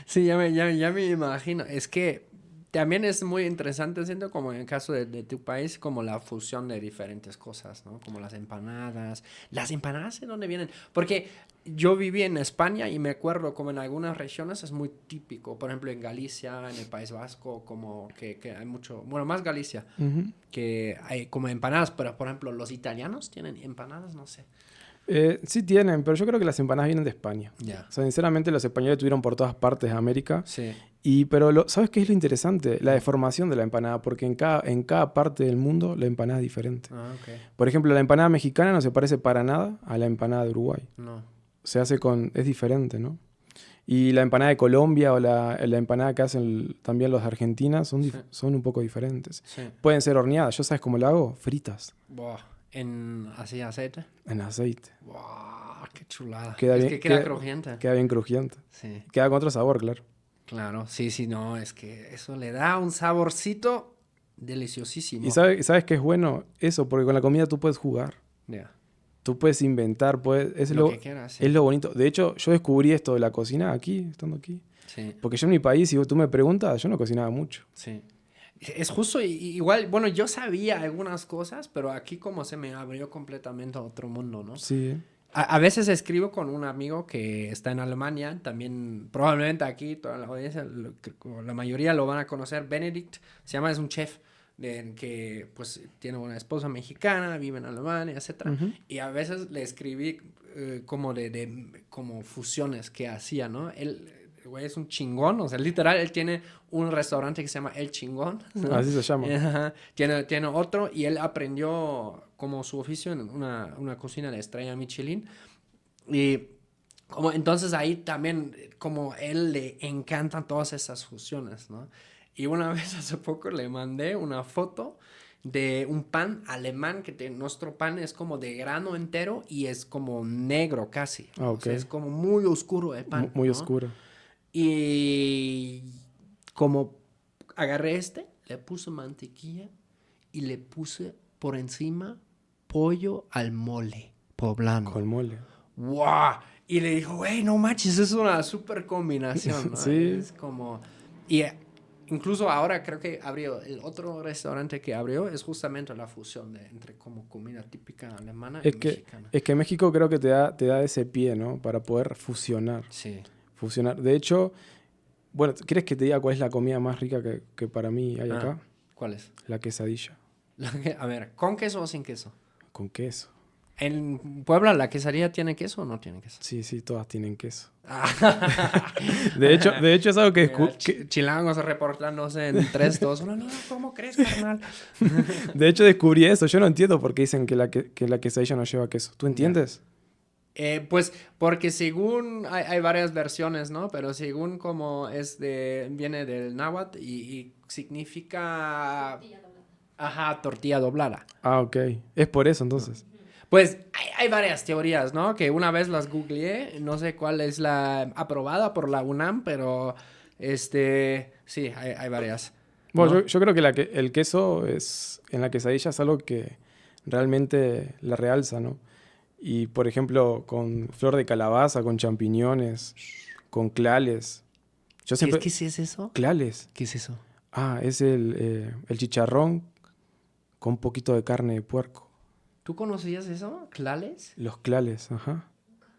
Sí, ya me imagino. Es que también es muy interesante, siento como en el caso de tu país, como la fusión de diferentes cosas, ¿no? Como las empanadas. ¿Las empanadas de dónde vienen? Porque yo viví en España y me acuerdo como en algunas regiones es muy típico. Por ejemplo, en Galicia, en el País Vasco, como que hay mucho... Bueno, más Galicia, que hay como empanadas. Pero, por ejemplo, los italianos tienen empanadas, no sé. Sí tienen, pero yo creo que las empanadas vienen de España. Ya. O sea, sinceramente los españoles estuvieron por todas partes de América. Sí. Pero ¿sabes qué es lo interesante? La deformación de la empanada, porque en cada parte del mundo la empanada es diferente. Ah, ok. Por ejemplo, la empanada mexicana no se parece para nada a la empanada de Uruguay. No. Es diferente, ¿no? Y la empanada de Colombia o la empanada que hacen también los de Argentina son un poco diferentes. Sí. Pueden ser horneadas. ¿Yo sabes cómo lo hago? Fritas, Buah. ¿En así aceite? en aceite. ¡Wow! ¡Qué chulada! Queda es bien- que queda queda- crujiente. Queda bien crujiente. Sí, Queda con otro sabor, claro. claro. Sí, no, es que eso le da un saborcito deliciosísimo. ¿Y sabes qué es bueno? Eso, porque con la comida tú puedes jugar. Ya. Tú puedes inventar, Lo que quieras, sí. es lo bonito. De hecho, yo descubrí esto de la cocina estando aquí. Sí, Porque yo en mi país, si tú me preguntas, yo no cocinaba mucho. sí. Es justo igual, bueno, yo sabía algunas cosas, pero aquí como se me abrió completamente a otro mundo, ¿no? Sí. A veces escribo con un amigo que está en Alemania, también probablemente aquí, toda la audiencia, la mayoría lo van a conocer, Benedict, es un chef, que pues tiene una esposa mexicana, vive en Alemania, etcétera. Y a veces le escribí como como fusiones que hacía, ¿no? Él, el güey es un chingón, o sea, literal, él tiene un restaurante que se llama El Chingón, ¿no? Así se llama. Ajá. Tiene otro y él aprendió como su oficio en una cocina de estrella Michelin. Y como entonces ahí también, como él le encantan todas esas fusiones, ¿no? Y una vez hace poco le mandé una foto de un pan alemán, nuestro pan es como de grano entero y es como negro casi. Ah, ok. O sea, es como muy oscuro el pan. Muy ¿no? oscuro. Y como agarré le puse mantequilla y le puse por encima pollo al mole poblano. Con mole. ¡Wow! Y le dijo, güey, no manches, es una súper combinación, ¿no? Sí. Es como... Y incluso ahora creo que abrió el otro restaurante que abrió es justamente la fusión entre como comida típica alemana y mexicana. Es que México creo que te da ese pie, ¿no? Para poder fusionar. Sí. Fusionar. De hecho, bueno, ¿quieres que te diga cuál es la comida más rica que para mí hay acá? ¿Cuál es? La quesadilla. A ver, ¿con queso o sin queso? Con queso. ¿En Puebla la quesadilla tiene queso o no tiene queso? Sí, todas tienen queso. De hecho es algo que Chilangos reportándose en 3, 2, 1. No, ¿cómo crees, carnal? De hecho descubrí eso. Yo no entiendo por qué dicen que la quesadilla no lleva queso. ¿Tú entiendes? Pues porque según hay varias versiones, ¿no? Pero según como viene del náhuatl y significa... Ajá, tortilla doblada. Ah, ok. Es por eso entonces. Pues hay varias teorías, ¿no? Que una vez las googleé, no sé cuál es la aprobada por la UNAM, pero sí, hay varias. Bueno, ¿no? yo creo que el queso en la quesadilla es algo que realmente la realza, ¿no? Y por ejemplo, con flor de calabaza, con champiñones, con clales. Yo siempre... ¿Qué es eso? Clales. ¿Qué es eso? Ah, es el chicharrón con un poquito de carne de puerco. ¿Tú conocías eso? ¿Clales? Los clales, ajá.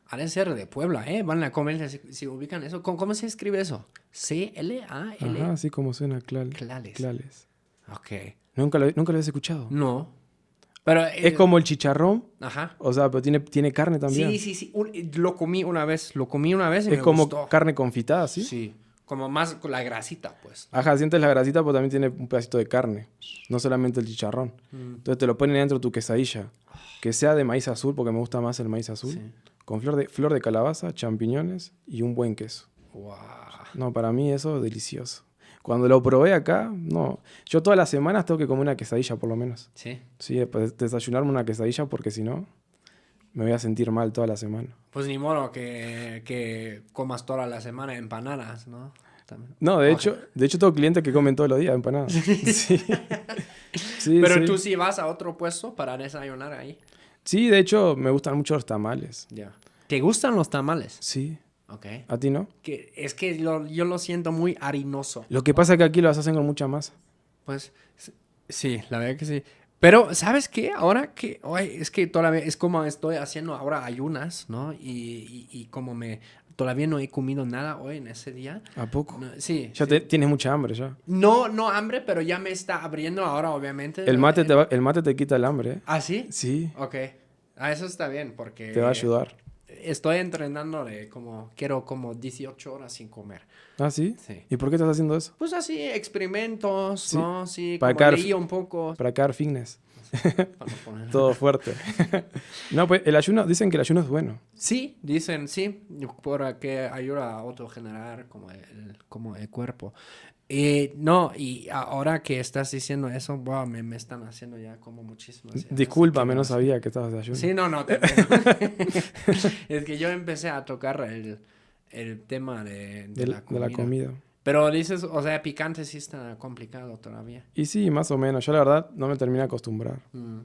Ha de ser de Puebla, ¿eh? Van a comer si ubican eso. ¿Cómo se escribe eso? ¿C-L-A-L? Ajá, así como suena Clales. clales. Ok. ¿Nunca lo habías escuchado? No. Pero... Es como el chicharrón, Ajá. o sea, pero tiene carne también. Sí. Lo comí una vez y Es me como gustó. carne confitada, ¿sí? Sí. Como más con la grasita, pues. Ajá, sientes la grasita, pero también tiene un pedacito de carne. No solamente el chicharrón. Entonces te lo ponen dentro de tu quesadilla. Que sea de maíz azul, porque me gusta más el maíz azul. Sí. Con flor de calabaza, champiñones y un buen queso. Wow. No, para mí eso es delicioso. Cuando lo probé acá, no. Yo todas las semanas tengo que comer una quesadilla, por lo menos. Sí. Sí, pues, desayunarme una quesadilla, porque si no, me voy a sentir mal toda la semana. Pues ni modo que comas toda la semana empanadas, ¿no? También. No, de hecho tengo clientes que comen todos los días empanadas. Sí. Sí, Pero sí. tú sí vas a otro puesto para desayunar ahí. Sí, de hecho, me gustan mucho los tamales. Ya. ¿Te gustan los tamales? Sí. Ok. ¿A ti no? Es que yo lo siento muy harinoso. Lo que pasa es que aquí los hacen con mucha masa. Pues sí, la verdad que sí. Pero, ¿sabes qué? Ahora que, es que todavía es como estoy haciendo ahora ayunas, ¿no? Y como todavía no he comido nada hoy en ese día. ¿A poco? No, sí. Ya sí. tienes mucha hambre ya. No hambre, pero ya me está abriendo ahora, obviamente. El mate te quita el hambre, ¿eh? ¿Ah, sí? Sí, Ok. Eso está bien, porque... te va a ayudar. Estoy entrenando quiero como 18 horas sin comer. ¿Ah, sí? Sí. ¿Y por qué estás haciendo eso? Pues así, experimentos, Sí. ¿no? Sí, Para como quedar leí un poco. Para quedar fitness. Para no poner- Todo fuerte. No, pues dicen que el ayuno es bueno. Sí, dicen, sí, porque ayuda a autogenerar como el cuerpo. No, y ahora que estás diciendo eso, wow, me están haciendo ya como muchísimas. Discúlpame, Así no que sabía que estabas de ayuno. Sí, no, es que yo empecé a tocar el tema de la comida. Pero dices, o sea, picante sí está complicado todavía. Y sí, más o menos. Yo la verdad no me terminé de acostumbrar. Mm.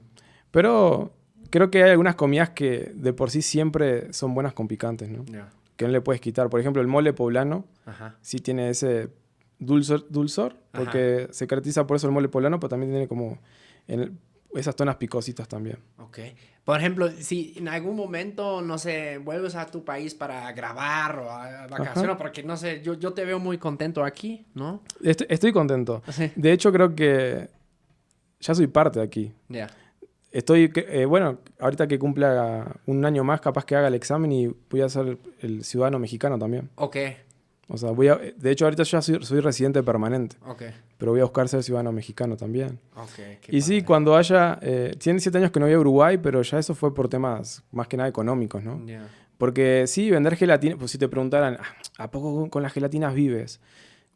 Pero creo que hay algunas comidas que de por sí siempre son buenas con picantes, ¿no? Ya. Que no le puedes quitar. Por ejemplo, el mole poblano Ajá. sí tiene ese dulzor porque se caracteriza por eso el mole poblano, pero también tiene como esas tonas picositas también. Ok. Por ejemplo, si en algún momento, no sé, vuelves a tu país para grabar o a vacaciones, porque no sé, yo te veo muy contento aquí, ¿no? Estoy contento. Sí. De hecho, creo que ya soy parte de aquí. Ya. Bueno, ahorita que cumpla un año más, capaz que haga el examen y voy a ser el ciudadano mexicano también. Ok. O sea, de hecho, ahorita ya soy residente permanente, Ok. pero voy a buscar ser ciudadano mexicano también. Ok. Y sí, cuando tiene 7 años que no voy a Uruguay, pero ya eso fue por temas más que nada económicos, ¿no? Ya. Porque sí, vender gelatina, pues si te preguntaran, ¿a poco con las gelatinas vives?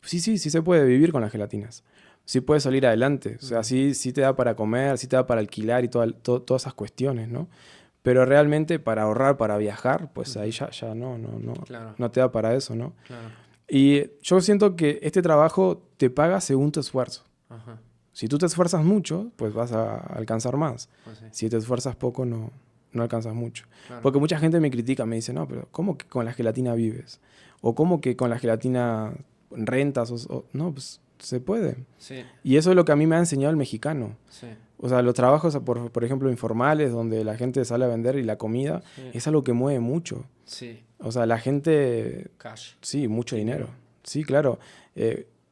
Pues sí se puede vivir con las gelatinas. Sí puedes salir adelante. O sea, sí te da para comer, sí te da para alquilar y todas esas cuestiones, ¿no? Pero realmente para ahorrar, para viajar, pues ahí ya Claro. no te da para eso, ¿no? Claro. Y yo siento que este trabajo te paga según tu esfuerzo. Ajá. Si tú te esfuerzas mucho, pues vas a alcanzar más. Pues sí. Si te esfuerzas poco, no alcanzas mucho. Claro. Porque mucha gente me critica, me dice, no, pero ¿cómo que con la gelatina vives? O ¿cómo que con la gelatina rentas? No, pues se puede. Sí. Y eso es lo que a mí me ha enseñado el mexicano. Sí. O sea, los trabajos, por ejemplo, informales, donde la gente sale a vender y la comida, Sí. es algo que mueve mucho. Sí. O sea, la gente, Cash. sí, mucho dinero. Sí, claro.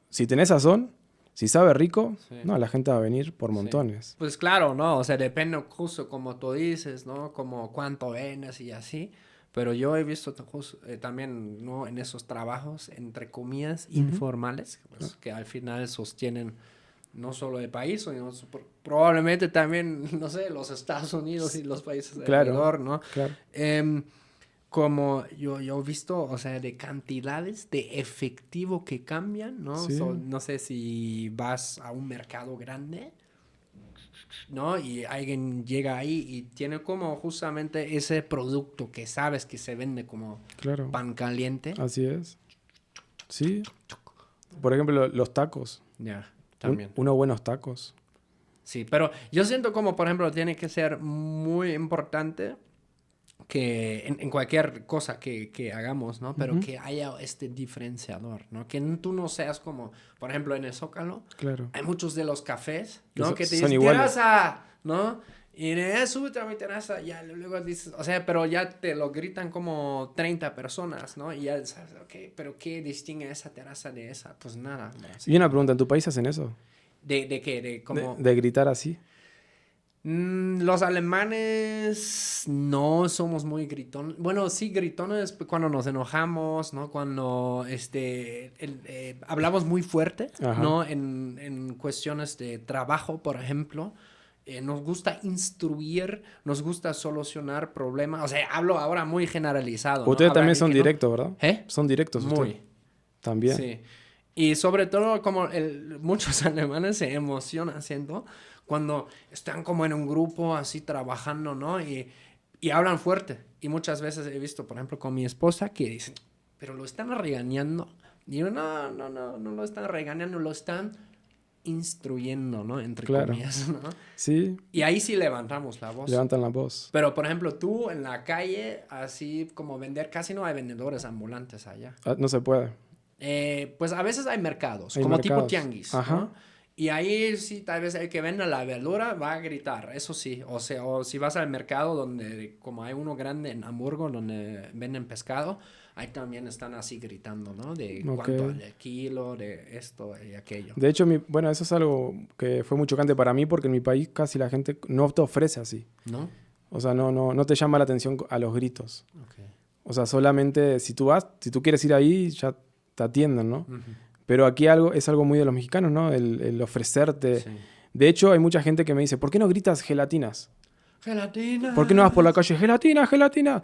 Si tenés sazón, si sabe rico, Sí. no, la gente va a venir por Sí. montones. Pues claro, ¿no? O sea, depende justo como tú dices, ¿no? Como cuánto vendes y así. Pero yo he visto también, ¿no? En esos trabajos, entre comillas, informales, pues, que al final sostienen no solo el país, sino probablemente también, no sé, los Estados Unidos y los países alrededor, ¿no? Claro. Como yo he visto, o sea, de cantidades de efectivo que cambian, ¿no? Sí. No sé si vas a un mercado grande, ¿no? Y alguien llega ahí y tiene como justamente ese producto que sabes que se vende como Claro. pan caliente. Así es. Sí. Por ejemplo, los tacos. Ya, también. Unos buenos tacos. Sí, pero yo siento como, por ejemplo, tiene que ser muy importante que en cualquier cosa que hagamos, ¿no? Pero que haya este diferenciador, ¿no? Que tú no seas como, por ejemplo, en el Zócalo, Claro. hay muchos de los cafés, ¿no? Que te son dicen, iguales. terraza, ¿no? Y súbete a mi terraza, ya luego dices, o sea, pero ya te lo gritan como 30 personas, ¿no? Y ya sabes, ok, pero ¿qué distingue esa terraza de esa? Pues nada. Y una pregunta, ¿en tu país hacen eso? ¿De qué? ¿De cómo? De gritar así. Los alemanes no somos muy gritones. Bueno, sí gritones cuando nos enojamos, ¿no? Cuando hablamos muy fuerte, Ajá. ¿no? En cuestiones de trabajo, por ejemplo. Nos gusta instruir, nos gusta solucionar problemas. O sea, hablo ahora muy generalizado, ¿no? Ustedes Habrá también son que no. directos, ¿verdad? ¿Eh? Son directos Muy. ustedes. También. Sí. Y sobre todo como muchos alemanes se emocionan haciendo cuando están como en un grupo así trabajando, ¿no? Y hablan fuerte. Y muchas veces he visto, por ejemplo, con mi esposa que dicen, pero lo están regañando. Y yo, no lo están regañando, lo están instruyendo, ¿no? Entre comillas, ¿no? Sí. Y ahí sí levantamos la voz. Levantan la voz. Pero, por ejemplo, tú en la calle, así como vender, casi no hay vendedores ambulantes allá. No se puede. Pues a veces hay mercados, Hay como mercados. tipo tianguis, Ajá. ¿no? Y ahí sí, tal vez el que venda la verdura va a gritar, eso sí. O sea, o si vas al mercado donde, como hay uno grande en Hamburgo, donde venden pescado, ahí también están así gritando, ¿no? De cuánto el kilo, de esto y aquello. De hecho, bueno, eso es algo que fue muy chocante para mí porque en mi país casi la gente no te ofrece así. ¿No? O sea, no te llama la atención a los gritos. Okay. O sea, solamente si tú quieres ir ahí, ya te atienden, ¿no? Pero aquí es algo muy de los mexicanos, ¿no? El ofrecerte. Sí. De hecho, hay mucha gente que me dice, ¿por qué no gritas gelatinas? ¡Gelatina! ¿Por qué no vas por la calle? ¡Gelatina, gelatina!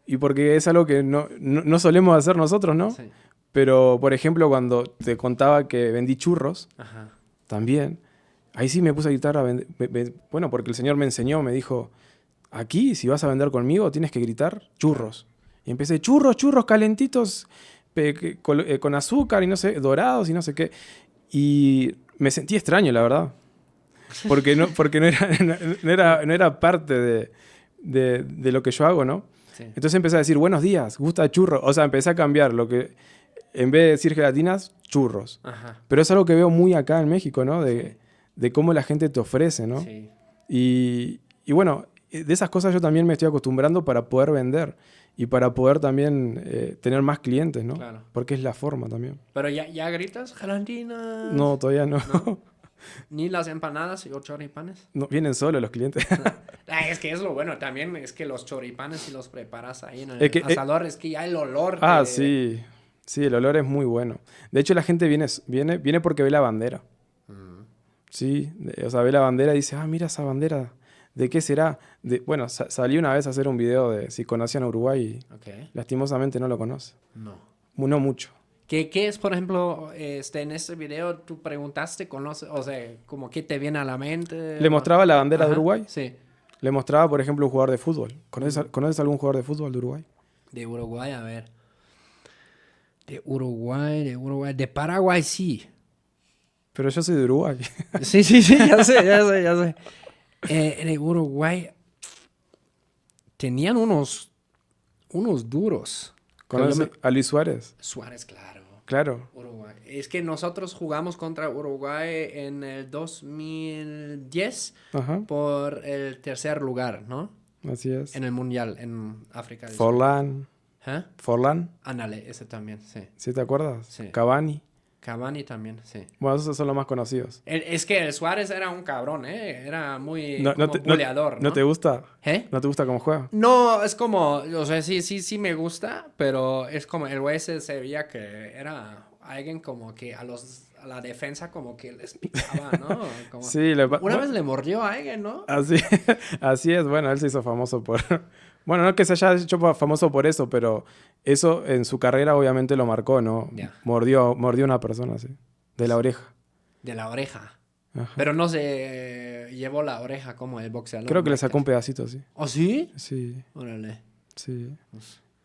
Y porque es algo que no solemos hacer nosotros, ¿no? Sí. Pero, por ejemplo, cuando te contaba que vendí churros, ajá, también, ahí sí me puse a gritar bueno, porque el Señor me enseñó, me dijo, aquí, si vas a vender conmigo, tienes que gritar churros. Y empecé, churros calentitos, con azúcar y no sé, dorados y no sé qué. Y me sentí extraño, la verdad. Porque no era parte de lo que yo hago, ¿no? Sí. Entonces empecé a decir, buenos días, gusta churros. O sea, empecé a cambiar lo que, en vez de decir gelatinas, churros. Ajá. Pero es algo que veo muy acá en México, ¿no? De cómo la gente te ofrece, ¿no? Sí. Y bueno, de esas cosas yo también me estoy acostumbrando para poder vender. Y para poder también tener más clientes, ¿no? Claro. Porque es la forma también. ¿Pero ya gritas gelatina? No, todavía no. Ni las empanadas y los choripanes. No, vienen solos los clientes. Es que es lo bueno también, es que los choripanes si los preparas ahí en el Es que, asador, es que ya el olor. Ah, sí. Sí, el olor es muy bueno. De hecho, la gente viene porque ve la bandera. Sí, o sea, ve la bandera y dice, ah, mira esa bandera. ¿De qué será? Bueno, salí una vez a hacer un video de si conocían a Uruguay y Ok. lastimosamente no lo conoce. No. No mucho. ¿Qué es, por ejemplo, en este video tú preguntaste, o sea, como qué te viene a la mente? Le mostraba la bandera de Ajá, Uruguay. Sí. Le mostraba, por ejemplo, un jugador de fútbol. ¿Conoces algún jugador de fútbol de Uruguay? De Uruguay, a ver. De Uruguay. De Paraguay, sí. Pero yo soy de Uruguay. Sí, ya sé. De Uruguay tenían unos duros. ¿Conoces a Luis Suárez? Suárez, claro. Claro. Uruguay. Es que nosotros jugamos contra Uruguay en el 2010 Ajá, por el tercer lugar, ¿no? así es. En el Mundial, en África del Sur. Forlán. ¿Eh? Forlán, Ándale, ese también, sí. ¿sí te acuerdas? Sí. Cavani. Cavani también, sí. Bueno, esos son los más conocidos. Es que el Suárez era un cabrón, ¿eh? Era muy No, como no te, buleador, ¿no? ¿no te gusta? ¿Eh? ¿No te gusta cómo juega? No, es como, o sea, sí me gusta, pero es como el güey se veía que era alguien como que a la defensa como que les picaba, ¿no? Como, Sí, una vez le mordió a alguien, ¿no? así, así es. Bueno, él se hizo famoso por... Bueno, no que se haya hecho famoso por eso, pero eso en su carrera obviamente lo marcó, ¿no? Ya. Mordió a una persona, sí. De la oreja. De la oreja. Ajá. Pero no se llevó la oreja como el boxeador. Creo que le sacó un pedacito, sí. ¿Oh, sí? Sí, Órale. sí.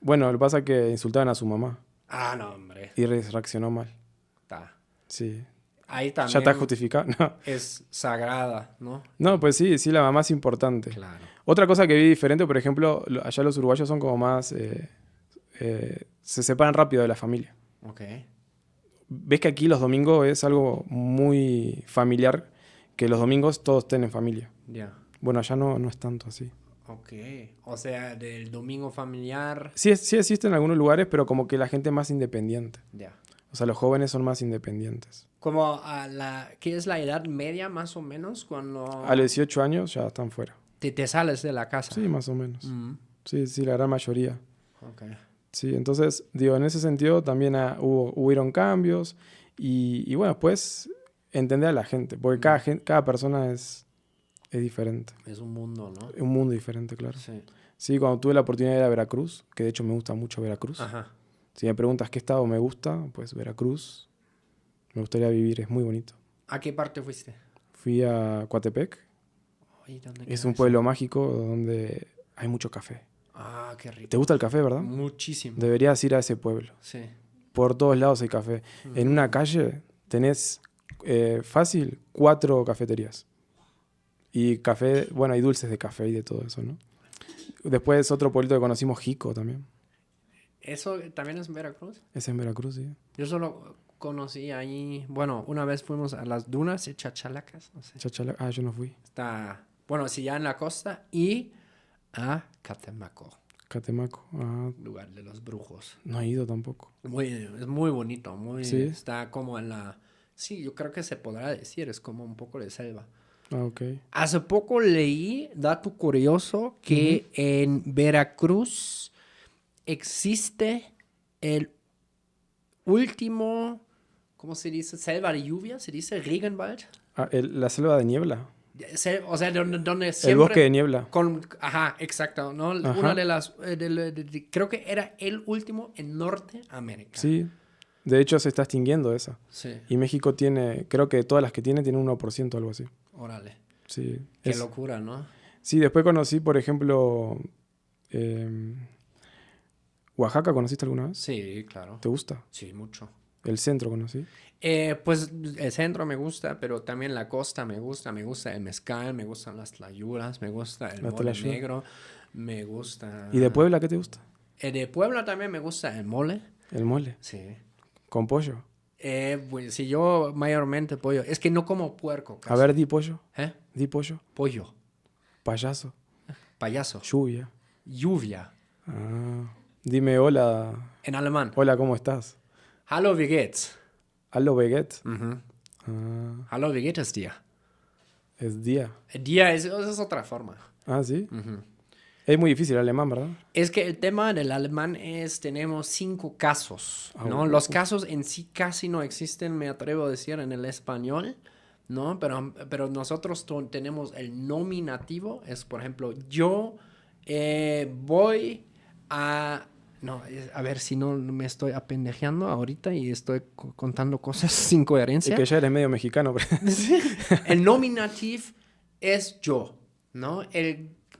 Bueno, lo que pasa es que insultaban a su mamá Ah, no, hombre. y reaccionó mal. Está. Sí. Ahí también ¿Ya está justificado? No. es sagrada, ¿no? No, pues sí, la mamá es importante. Claro. Otra cosa que vi diferente, por ejemplo, allá los uruguayos son como más... se separan rápido de la familia. Ok. Ves que aquí los domingos es algo muy familiar, que los domingos todos estén en familia. Ya. Bueno, allá no es tanto así. Ok. O sea, del domingo familiar. Sí existen en algunos lugares, pero como que la gente es más independiente. Ya. O sea, los jóvenes son más independientes. Como ¿qué es la edad media más o menos cuando A los 18 años ya están fuera. te sales de la casa? Sí, más o menos. Mm, Sí, la gran mayoría. ok. Sí, entonces, digo, en ese sentido también hubieron cambios y bueno, pues entender a la gente, porque cada persona es diferente. Es un mundo, ¿no? Es un mundo diferente, claro. Sí. Sí, cuando tuve la oportunidad de ir a Veracruz, que de hecho me gusta mucho Veracruz. Ajá. Si me preguntas qué estado me gusta, pues Veracruz. Me gustaría vivir, es muy bonito. ¿A qué parte fuiste? Fui a Coatepec, Ay, ¿dónde es queda un eso? pueblo mágico donde hay mucho café. Ah, qué rico. ¿Te gusta el café, verdad? Muchísimo. Deberías ir a ese pueblo. Sí. Por todos lados hay café. En una calle tenés fácil 4 cafeterías. Y café, bueno, hay dulces de café y de todo eso, ¿no? Después otro pueblito que conocimos, Jico también. ¿Eso también es en Veracruz? Es en Veracruz, sí. Yo solo conocí ahí, bueno, una vez fuimos a las dunas de Chachalacas, no sé. Yo no fui. Está, bueno, sí, ya en la costa y a Catemaco, Catemaco. Ah, lugar de los brujos. no he ido tampoco. Es muy bonito, ¿Sí? está como en la, sí, yo creo que se podrá decir, es como un poco de selva. Ah, ok. Hace poco leí, dato curioso, que en Veracruz existe el último, ¿cómo se dice? Selva de lluvia, ¿se dice? Regenwald. Ah, la selva de niebla. O sea, donde El siempre... bosque de niebla. Ajá, exacto, ¿no? Ajá. Una de las... creo que era el último en Norteamérica. Sí. De hecho, se está extinguiendo esa. Sí, Y México tiene, creo que todas las que tiene tienen un 1%, algo así. órale. Sí. Qué locura, ¿no? Sí, después conocí, por ejemplo, Oaxaca, ¿conociste alguna vez? Sí, claro. ¿Te gusta? Sí, mucho. El centro conocí. Pues el centro me gusta, pero también la costa me gusta el mezcal, me gustan las tlayudas, me gusta el La mole tlayuda. negro, me gusta... ¿Y de Puebla qué te gusta? De Puebla también me gusta el mole, El mole. sí. Con pollo. Pues si yo mayormente pollo, es que no como puerco casi. A ver, di pollo. ¿Eh? Di pollo. Pollo, Payaso. payaso, Lluvia. lluvia, Ah. Dime hola. en alemán. Hola, ¿cómo estás? Hallo, wie geht's? Allo Baguette. Ujú. Ah, Hallo, wie geht es dir? es día. Día es otra forma. Ah, sí. Es muy difícil el alemán, ¿verdad? Es que el tema del alemán es, tenemos 5 casos, ¿no? Ah, Los casos en sí casi no existen, me atrevo a decir, en el español, ¿no? Pero nosotros tenemos el nominativo, es, por ejemplo, yo voy a... No, a ver si no me estoy apendejeando ahorita y estoy contando cosas sin Es coherencia. que ya eres medio mexicano. El nominativ es yo, ¿no?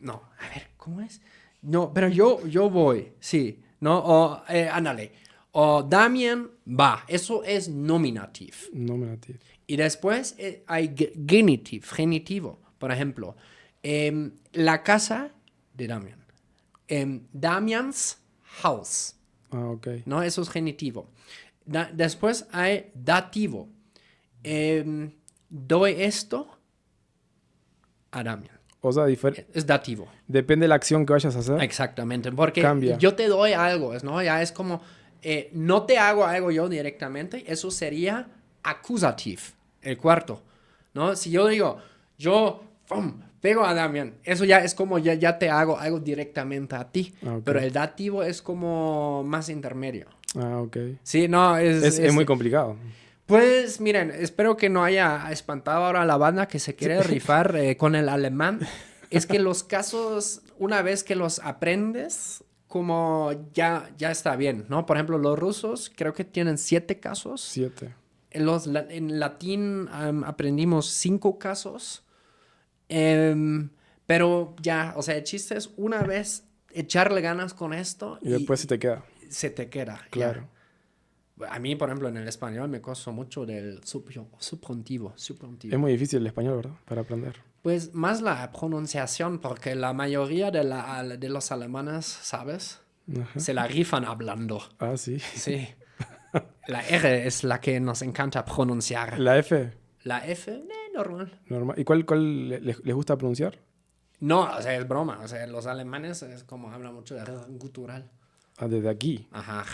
No, a ver, ¿cómo es? No, pero yo voy, sí, ¿no? O, ándale. O Damian va, eso es nominativ. Nominativ. Y después hay genitivo. Por ejemplo, la casa de Damian. Damians Haus. Ah, ok. ¿No? Eso es genitivo. Después hay dativo. Doy esto a Damian. O sea, Es dativo. depende de la acción que vayas a hacer. Exactamente. Porque Cambia. yo te doy algo, ¿no? Ya es como, no te hago algo yo directamente. Eso sería accusative, el cuarto, ¿no? Si yo digo, yo pego a Damian, eso ya es como ya te hago algo directamente a ti. Ah, ok. Pero el dativo es como más intermedio. Ah, ok. Sí, no, Es muy complicado. Pues miren, espero que no haya espantado ahora a la banda que se quiere rifar con el alemán. Es que los casos, una vez que los aprendes, como ya está bien, ¿no? Por ejemplo, los rusos creo que tienen 7 casos. 7. En latín aprendimos 5 casos. Pero ya, o sea, el chiste es una vez echarle ganas con esto Y después se te queda. se te queda. ya. Claro. A mí, por ejemplo, en el español me costó mucho del subjuntivo. Es muy difícil el español, ¿verdad? Para aprender. Pues más la pronunciación, porque la mayoría de los alemanes, ¿sabes? Ajá. Se la rifan hablando. Ah, sí. Sí. La R es la que nos encanta pronunciar. La F, La F, normal. normal. ¿Y cuál les gusta pronunciar? No, o sea, es broma. O sea, los alemanes es como hablan mucho de gutural. Ah, desde aquí. Ajá.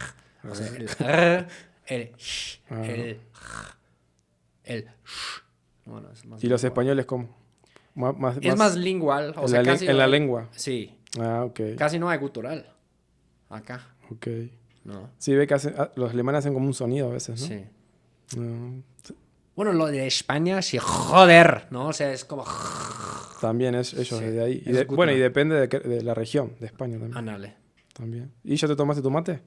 O sea, el R, el sh, Ah. el sh. Bueno, es más ¿Y los lingual. españoles cómo? Es más lingual. O en sea, la, casi en no la hay- lengua. Sí. Ah, ok. Casi no hay gutural. Acá. Ok. No. Sí, ve que los alemanes hacen como un sonido a veces, ¿no? Sí. No, Bueno, lo de España, sí, joder, ¿no? O sea, es como... también ellos Sí, desde ahí. es gutural. Bueno, y depende de la región, de España también. Ándale. También. ¿Y ya te tomaste tu mate?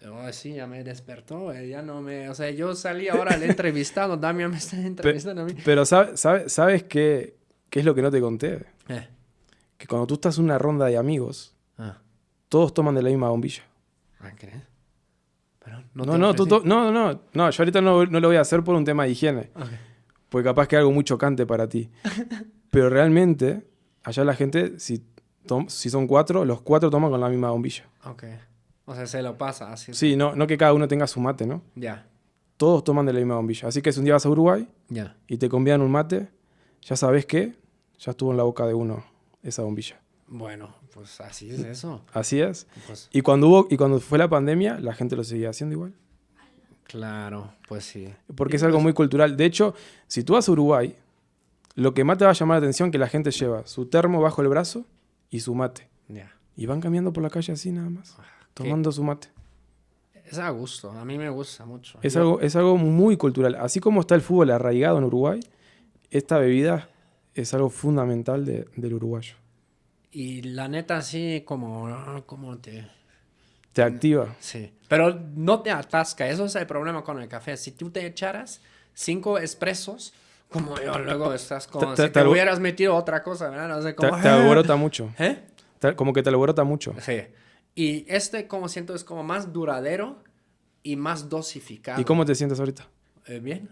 Oh, sí, ya me despertó, ya no me... O sea, yo salí ahora al entrevistado, Damián me está entrevistando a mí. Pero ¿sabes qué es lo que no te conté? Eh. Que cuando tú estás en una ronda de amigos, Ah, todos toman de la misma bombilla. ¿crees? Pero No, yo ahorita no lo voy a hacer por un tema de higiene. Okay. Porque capaz que es algo muy chocante para ti. Pero realmente, allá la gente, si son 4, los 4 toman con la misma bombilla. Ok. O sea, se lo pasa así. Sí, no que cada uno tenga su mate, ¿no? Ya, Todos toman de la misma bombilla. Así que si un día vas a Uruguay ya. y te convidan un mate, ya sabes que ya estuvo en la boca de uno esa bombilla. Bueno, pues así es eso. Así es. Pues Y cuando fue la pandemia, la gente lo seguía haciendo igual. claro, pues sí. Porque es algo muy cultural. De hecho, si tú vas a Uruguay, lo que más te va a llamar la atención es que la gente lleva su termo bajo el brazo y su mate. Ya. Y van caminando por la calle así nada más, tomando su mate. Es a gusto, a mí me gusta mucho. Es algo muy cultural. Así como está el fútbol arraigado en Uruguay, esta bebida es algo fundamental del uruguayo. Y la neta, sí, como Te activa. Sí. Pero no te atasca, eso es el problema con el café. Si tú te echaras 5 expresos, como yo, luego estás como si te hubieras metido otra cosa, ¿verdad? O sea, como, Te alborota mucho. ¿Eh? Como que te alborota mucho. Sí. Y como siento, es como más duradero y más dosificado. ¿Y cómo te sientes ahorita? Bien,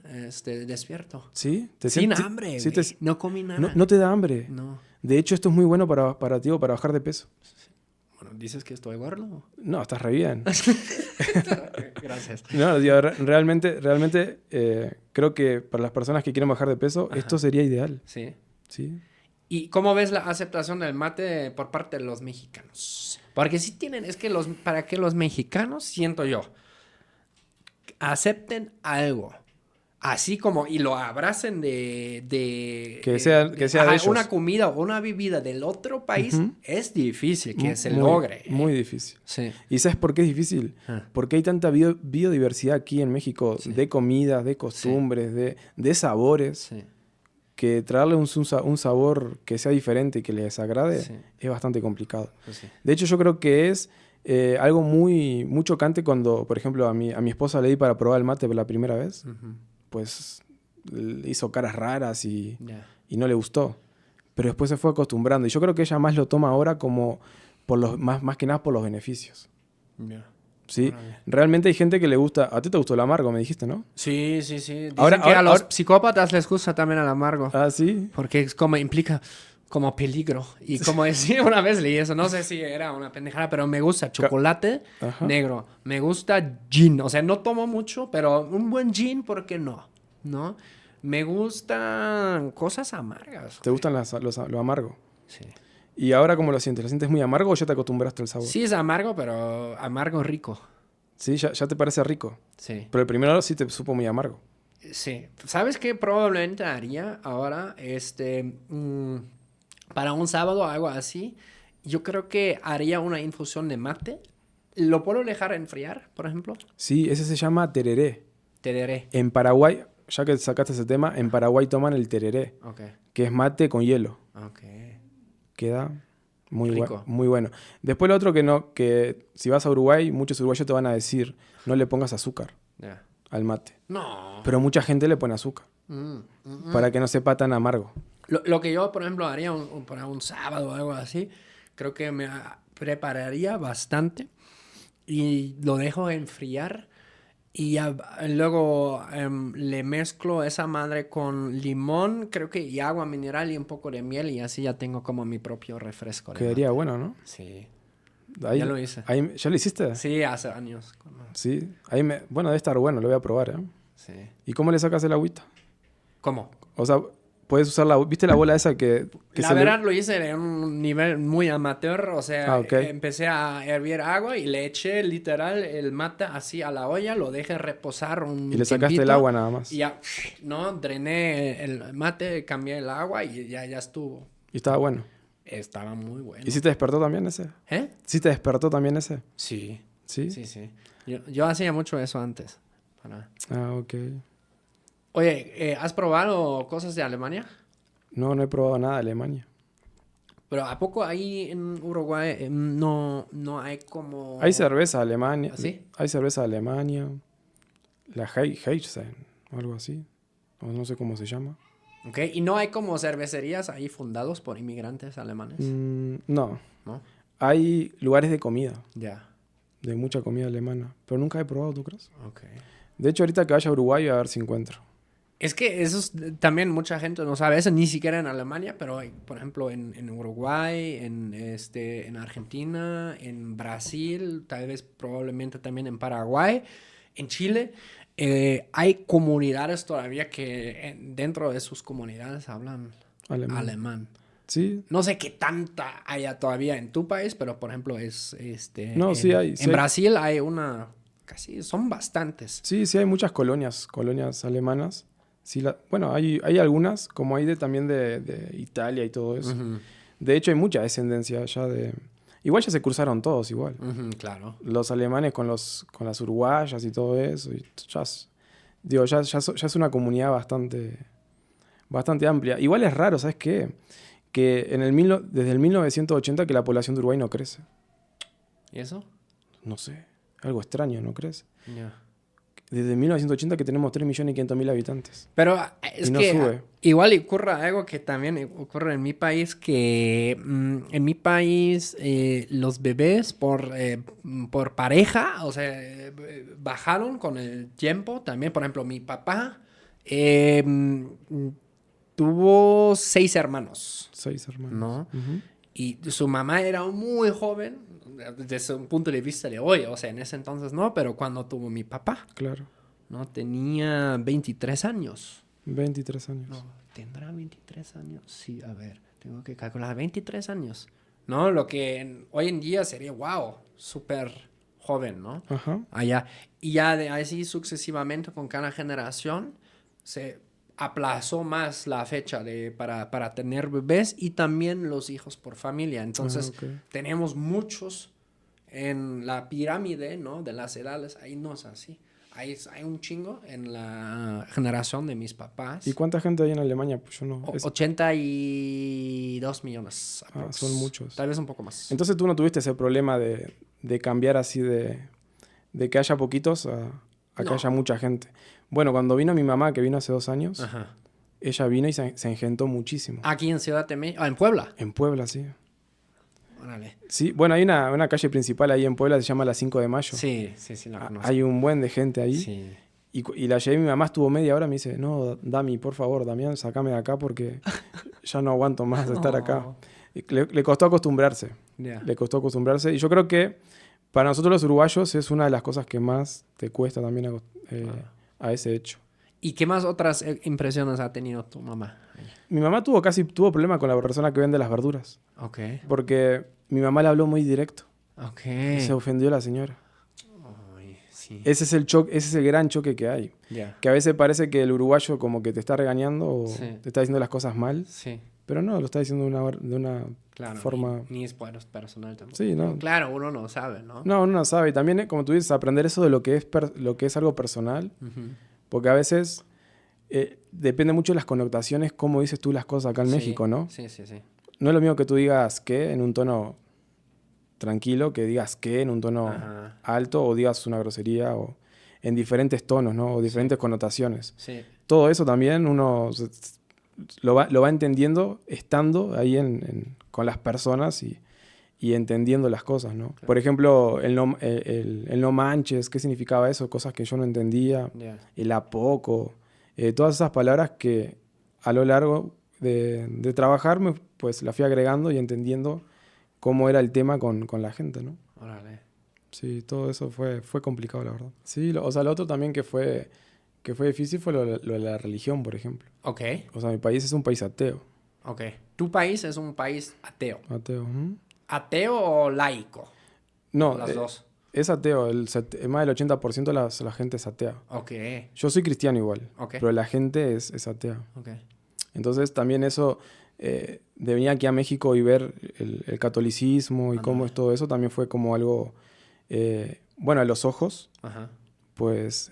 despierto. ¿Sí? ¿Te Sin sientes- hambre, sí güey. No comí nada. no te da hambre. No. De hecho, esto es muy bueno para ti o para bajar de peso. Bueno, dices que estoy gordo. No, estás re bien. Gracias. No, digo, realmente creo que para las personas que quieren bajar de peso, esto sería ideal. Sí. ¿Sí? ¿Y cómo ves la aceptación del mate por parte de los mexicanos? Porque sí tienen, es que para que los mexicanos, siento yo, acepten algo así como, y lo abracen Que sea de ellos. una comida o una bebida del otro país, es difícil que se Muy- logre. Muy difícil. Sí. ¿Y sabes por qué es difícil? Ah. Porque hay tanta biodiversidad aquí en México de comidas, de costumbres, de sabores, Sí. que traerle un sabor que sea diferente y que les agrade Sí. es bastante complicado. Pues sí. De hecho, yo creo que es algo muy chocante cuando, por ejemplo, a mi esposa le di para probar el mate por la primera vez, pues le hizo caras raras y no le gustó. Pero después se fue acostumbrando. Y yo creo que ella más lo toma ahora como más que nada por los beneficios. ¿Sí? Realmente hay gente que le gusta... A ti te gustó el amargo, me dijiste, ¿no? Sí. Dicen Ahora- que a los ahora- psicópatas les gusta también el amargo. Ah, sí. Porque es como implica como peligro. Y como decía una vez leí eso, no sé si era una pendejada, pero me gusta chocolate Ajá. negro. Me gusta gin. O sea, no tomo mucho, pero un buen gin, ¿por qué no? ¿No? Me gustan cosas amargas. ¿Te gustan lo amargo? Sí. ¿Y ahora cómo lo sientes? ¿Lo sientes muy amargo o ya te acostumbraste al sabor? Sí, es amargo, pero amargo rico. Sí, ya te parece rico. Sí. Pero el primero sí te supo muy amargo. Sí. ¿Sabes qué probablemente haría ahora? Para un sábado o algo así, yo creo que haría una infusión de mate. ¿Lo puedo dejar enfriar, por ejemplo? Sí, ese se llama tereré. Tereré. En Paraguay, ya que sacaste ese tema, en Paraguay toman el tereré, Ok. que es mate con hielo. Ok. Queda muy, Rico. muy bueno. Después lo otro que si vas a Uruguay, muchos uruguayos te van a decir, no le pongas azúcar Ya. al mate. No. Pero mucha gente le pone azúcar, para que no sepa tan amargo. Lo que yo, por ejemplo, haría para un sábado o algo así, creo que me prepararía bastante y lo dejo enfriar y luego le mezclo esa madre con limón, creo que y agua mineral y un poco de miel y así ya tengo como mi propio refresco. de Quedaría mate. bueno, ¿no? Sí. Ahí- Ya lo hice. ¿Ya lo hiciste? Sí, hace años. Sí. Bueno, debe estar bueno, lo voy a probar, ¿eh? Sí. ¿Y cómo le sacas el agüita? ¿Cómo? O sea, puedes usar ¿viste la bola esa que La verdad lo hice en un nivel muy amateur, o sea, ok. empecé a hervir agua y le eché literal el mate así a la olla, lo dejé reposar un Y le sacaste el tiempito, agua nada más. y ya, ¿no? Drené el mate, cambié el agua y ya estuvo. Y estaba bueno. Estaba muy bueno. ¿Y si te despertó también ese? ¿Eh? ¿Sí te despertó también ese? Sí. ¿Sí? Sí. Yo hacía mucho eso antes. Ah, ok. Oye, ¿has probado cosas de Alemania? No he probado nada de Alemania. Pero ¿a poco ahí en Uruguay no hay como... Hay cerveza Alemania. ¿Ah, sí? Hay cerveza Alemania. La Heissen o algo así. O no sé cómo se llama. Ok, ¿y no hay como cervecerías ahí fundados por inmigrantes alemanes? No. ¿No? Hay lugares de comida. Ya. De mucha comida alemana. Pero nunca he probado, ¿tú crees? Ok. De hecho, ahorita que vaya a Uruguay a ver si encuentro. Es que eso también mucha gente no sabe, eso ni siquiera en Alemania, pero por ejemplo en Uruguay, en Argentina, en Brasil, tal vez probablemente también en Paraguay, en Chile, hay comunidades todavía que dentro de sus comunidades hablan alemán. Sí. No sé qué tanta haya todavía en tu país, pero por ejemplo No, sí hay. En Brasil hay una, casi, son bastantes. Sí, hay muchas colonias alemanas. Sí, bueno, hay algunas, como hay también de Italia y todo eso. Ujú. De hecho, hay mucha descendencia ya de... Igual ya se cruzaron todos igual. Ujú, claro. Los alemanes con las uruguayas y todo eso. Y ya es una comunidad bastante amplia. Igual es raro, ¿sabes qué? Que desde el 1980 que la población de Uruguay no crece. ¿Y eso? No sé, algo extraño, ¿no crees? Ya. Desde 1980 que tenemos 3.500.000 habitantes. Pero es Y no que sube. igual ocurre algo que también ocurre en mi país, que en mi país los bebés por pareja, o sea, bajaron con el tiempo también. Por ejemplo, mi papá tuvo 6 hermanos. 6 hermanos. ¿No? Ujú. Y su mamá era muy joven, desde un punto de vista de hoy, o sea, en ese entonces no, pero cuando tuvo mi papá, Claro, ¿no? Tenía 23 años. 23 años. No, ¿tendrá 23 años? Sí, a ver, tengo que calcular, 23 años. ¿No? Lo que hoy en día sería, wow, súper joven, ¿no? Ajá. Allá. Y ya de así sucesivamente con cada generación, se aplazó más la fecha para tener bebés y también los hijos por familia. Entonces, tenemos muchos en la pirámide, ¿no? De las edades. Ahí no es así. Hay un chingo en la generación de mis papás. ¿Y cuánta gente hay en Alemania? Pues yo no... 82 millones. Son muchos. Tal vez un poco más. Entonces tú no tuviste ese problema de cambiar así de que haya poquitos a que haya mucha gente. Bueno, cuando vino mi mamá, que vino hace 2 años, Ajá. ella vino y se engentó muchísimo. Aquí en Ciudad de México. En Puebla. En Puebla, sí. Órale. Sí, bueno, hay una calle principal ahí en Puebla, se llama la 5 de Mayo. Sí, la conozco. Hay un buen de gente ahí. Sí. Y la llevé, mi mamá estuvo media hora, me dice, no, Dami, por favor, Damián, sacame de acá porque ya no aguanto más de estar acá. Y le costó acostumbrarse. Yeah. Le costó acostumbrarse. Y yo creo que para nosotros los uruguayos es una de las cosas que más te cuesta también a ese hecho. ¿Y qué más otras impresiones ha tenido tu mamá? Mi mamá tuvo problemas con la persona que vende las verduras. Ok. Porque mi mamá le habló muy directo. Ok. Y se ofendió la señora. Ay, sí. Ese es el gran choque que hay. Yeah. Que a veces parece que el uruguayo como que te está regañando o Sí. te está diciendo las cosas mal. Sí. Pero no, lo está diciendo de una Claro, forma... ni es personal tampoco. Sí, ¿no? Claro, uno no sabe, ¿no? No, uno no sabe. Y también, como tú dices, aprender eso de lo que es algo personal. Uh-huh. Porque a veces depende mucho de las connotaciones, cómo dices tú las cosas acá en Sí, México, ¿no? Sí, sí, sí. No es lo mismo que tú digas que en un tono tranquilo, que digas que en un tono Ajá. alto, o digas una grosería, o en diferentes tonos, ¿no? O diferentes connotaciones. Sí. Todo eso también uno lo va entendiendo estando ahí con las personas y entendiendo las cosas, ¿no? Claro. Por ejemplo, el no manches, ¿qué significaba eso? Cosas que yo no entendía. Yeah. El a poco. Todas esas palabras que a lo largo de trabajar pues las fui agregando y entendiendo cómo era el tema con la gente, ¿no? Órale. Sí, todo eso fue complicado, la verdad. Sí, o sea, lo otro también que fue difícil fue lo de la religión, por ejemplo. Ok. O sea, mi país es un país ateo. Ok. Tu país es un país ateo. Ateo. Ujú. ¿Ateo o laico? No, Las dos. es ateo. Más del 80% de la gente es atea. Ok. Yo soy cristiano igual, Ok. pero la gente es atea. Ok. Entonces también eso, de venir aquí a México y ver el catolicismo y cómo es todo eso, también fue como algo, bueno, a los ojos, Ajá. pues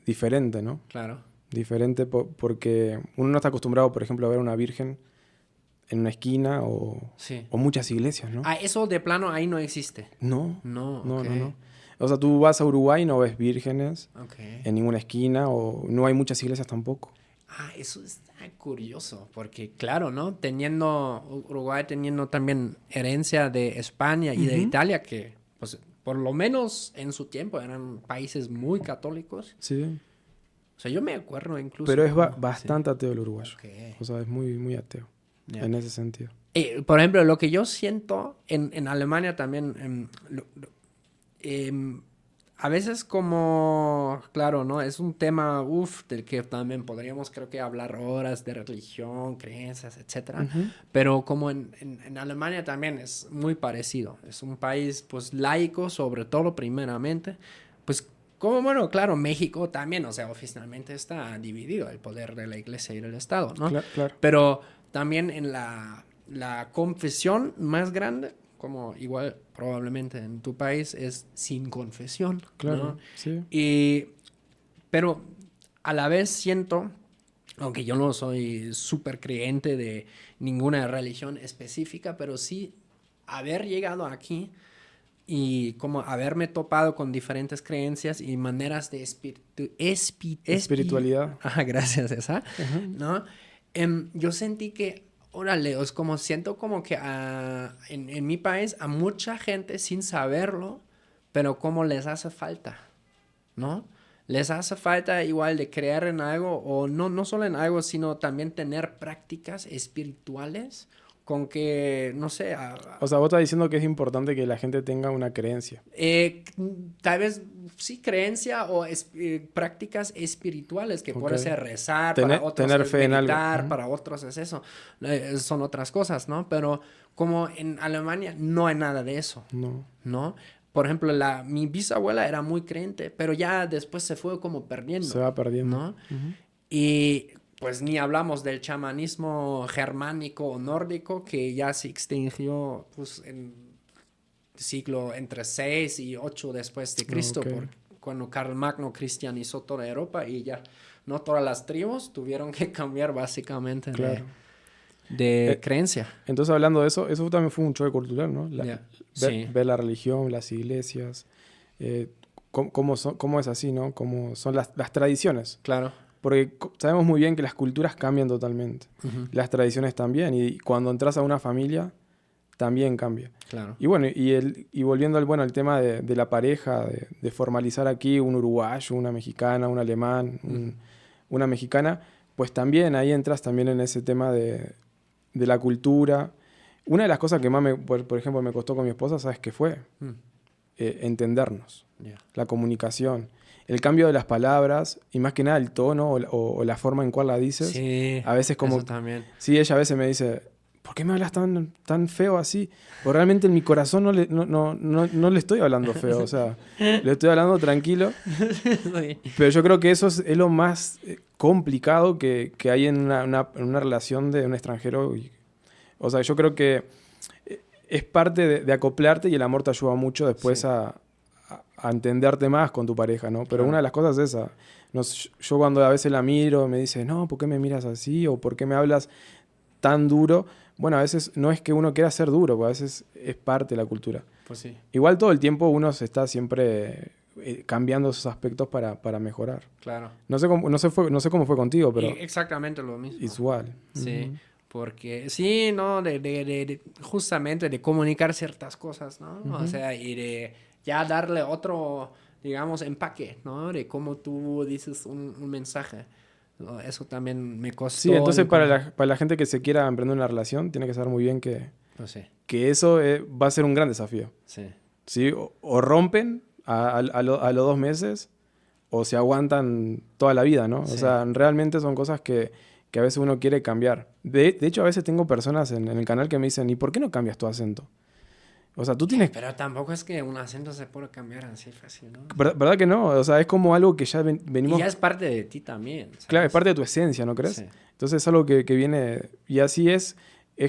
diferente, ¿no? Claro. Diferente porque uno no está acostumbrado, por ejemplo, a ver una virgen en una esquina Sí. o muchas iglesias, ¿no? Ah, eso de plano ahí no existe. No, No, no, ok. no. O sea, tú vas a Uruguay y no ves vírgenes Ok. en ninguna esquina o no hay muchas iglesias tampoco. Ah, eso está curioso, porque claro, ¿no? Uruguay teniendo también herencia de España y de Italia, que pues por lo menos en su tiempo eran países muy católicos. Sí. O sea, yo me acuerdo incluso... Pero es ¿no? bastante ateo el uruguayo. Ok. O sea, es muy, muy ateo Ya. en ese sentido. Por ejemplo, lo que yo siento en Alemania también, a veces como, claro, ¿no? Es un tema, del que también podríamos creo que hablar horas de religión, creencias, etcétera. Pero como en Alemania también es muy parecido. Es un país, pues, laico, sobre todo, primeramente. Pues, como, bueno, claro, México también, o sea, oficialmente está dividido el poder de la iglesia y del Estado, ¿no? Claro. Pero también en la confesión más grande, como igual probablemente en tu país, es sin confesión. Claro, ¿no? sí. Pero a la vez siento, aunque yo no soy súper creyente de ninguna religión específica, pero sí haber llegado aquí y como haberme topado con diferentes creencias y maneras de Espiritualidad. Ajá, gracias, esa. ¿No? Yo sentí que, órale, es como siento como que en mi país a mucha gente sin saberlo, pero como les hace falta, ¿no? Les hace falta igual de creer en algo, o no solo en algo, sino también tener prácticas espirituales con que, no sé... O sea, vos estás diciendo que es importante que la gente tenga una creencia. Tal vez sí, creencia o prácticas espirituales, que puede ser rezar, Tener- para otros tener es fe en algo. meditar, para otros es eso. Son otras cosas, ¿no? Pero como en Alemania no hay nada de eso, No. ¿no? Por ejemplo, mi bisabuela era muy creyente, pero ya después se fue como perdiendo. Se va perdiendo. ¿no? Y pues ni hablamos del chamanismo germánico o nórdico que ya se extinguió pues en siglo entre 6 y 8 después de Cristo, Ok. cuando Carl Magno cristianizó toda Europa y ya no todas las tribus tuvieron que cambiar básicamente Claro. de creencia. Entonces, hablando de eso también fue un choque cultural, ¿no? Ya. Ver, Sí. ver la religión, las iglesias, cómo es así, ¿no? Cómo son las tradiciones. Claro. Porque sabemos muy bien que las culturas cambian totalmente. Ujú. Las tradiciones también. Y cuando entras a una familia, también cambia. Claro. Y bueno, y volviendo al tema de la pareja, de formalizar aquí un uruguayo, una mexicana, un alemán, una mexicana, pues también ahí entras también en ese tema de la cultura. Una de las cosas que más, por ejemplo, me costó con mi esposa, ¿sabes qué fue? Mm. Entendernos, Ya. la comunicación, el cambio de las palabras y más que nada el tono o la forma en cual la dices. Sí. A veces como... Eso también. Sí, ella a veces me dice, ¿por qué me hablas tan feo así? O realmente en mi corazón no le estoy hablando feo, o sea, le estoy hablando tranquilo. Sí. Pero yo creo que eso es lo más complicado que hay en una relación de un extranjero. O sea, yo creo que es parte de acoplarte y el amor te ayuda mucho después Sí. a entenderte más con tu pareja, ¿no? Pero Claro. una de las cosas es esa. Yo cuando a veces la miro, me dice, no, ¿por qué me miras así? O ¿por qué me hablas tan duro? Bueno, a veces no es que uno quiera ser duro, pues a veces es parte de la cultura. Pues sí. Igual todo el tiempo uno se está siempre cambiando esos aspectos para mejorar. Claro. No sé cómo fue contigo, pero Exactamente lo mismo. igual. Sí, Ujú. porque sí, ¿no? Justamente de comunicar ciertas cosas, ¿no? O Ujú. sea, y de ya darle otro, digamos, empaque, ¿no? De cómo tú dices un mensaje. ¿No? Eso también me costó. Sí, entonces para encontrar. la gente que se quiera emprender una relación, tiene que saber muy bien Pues sí, que eso va a ser un gran desafío. sí. ¿Sí? O rompen a los 2 meses o se aguantan toda la vida, ¿no? Sí. O sea, realmente son cosas que a veces uno quiere cambiar. De hecho, a veces tengo personas en el canal que me dicen, ¿y por qué no cambias tu acento? O sea, tú tienes... Pero tampoco es que un acento se puede cambiar así fácil, ¿no? ¿Verdad que no? O sea, es como algo que ya Y venimos... ya es parte de ti también. ¿Sabes? Claro, es parte de tu esencia, ¿no crees? Sí. Entonces es algo que viene... Y así es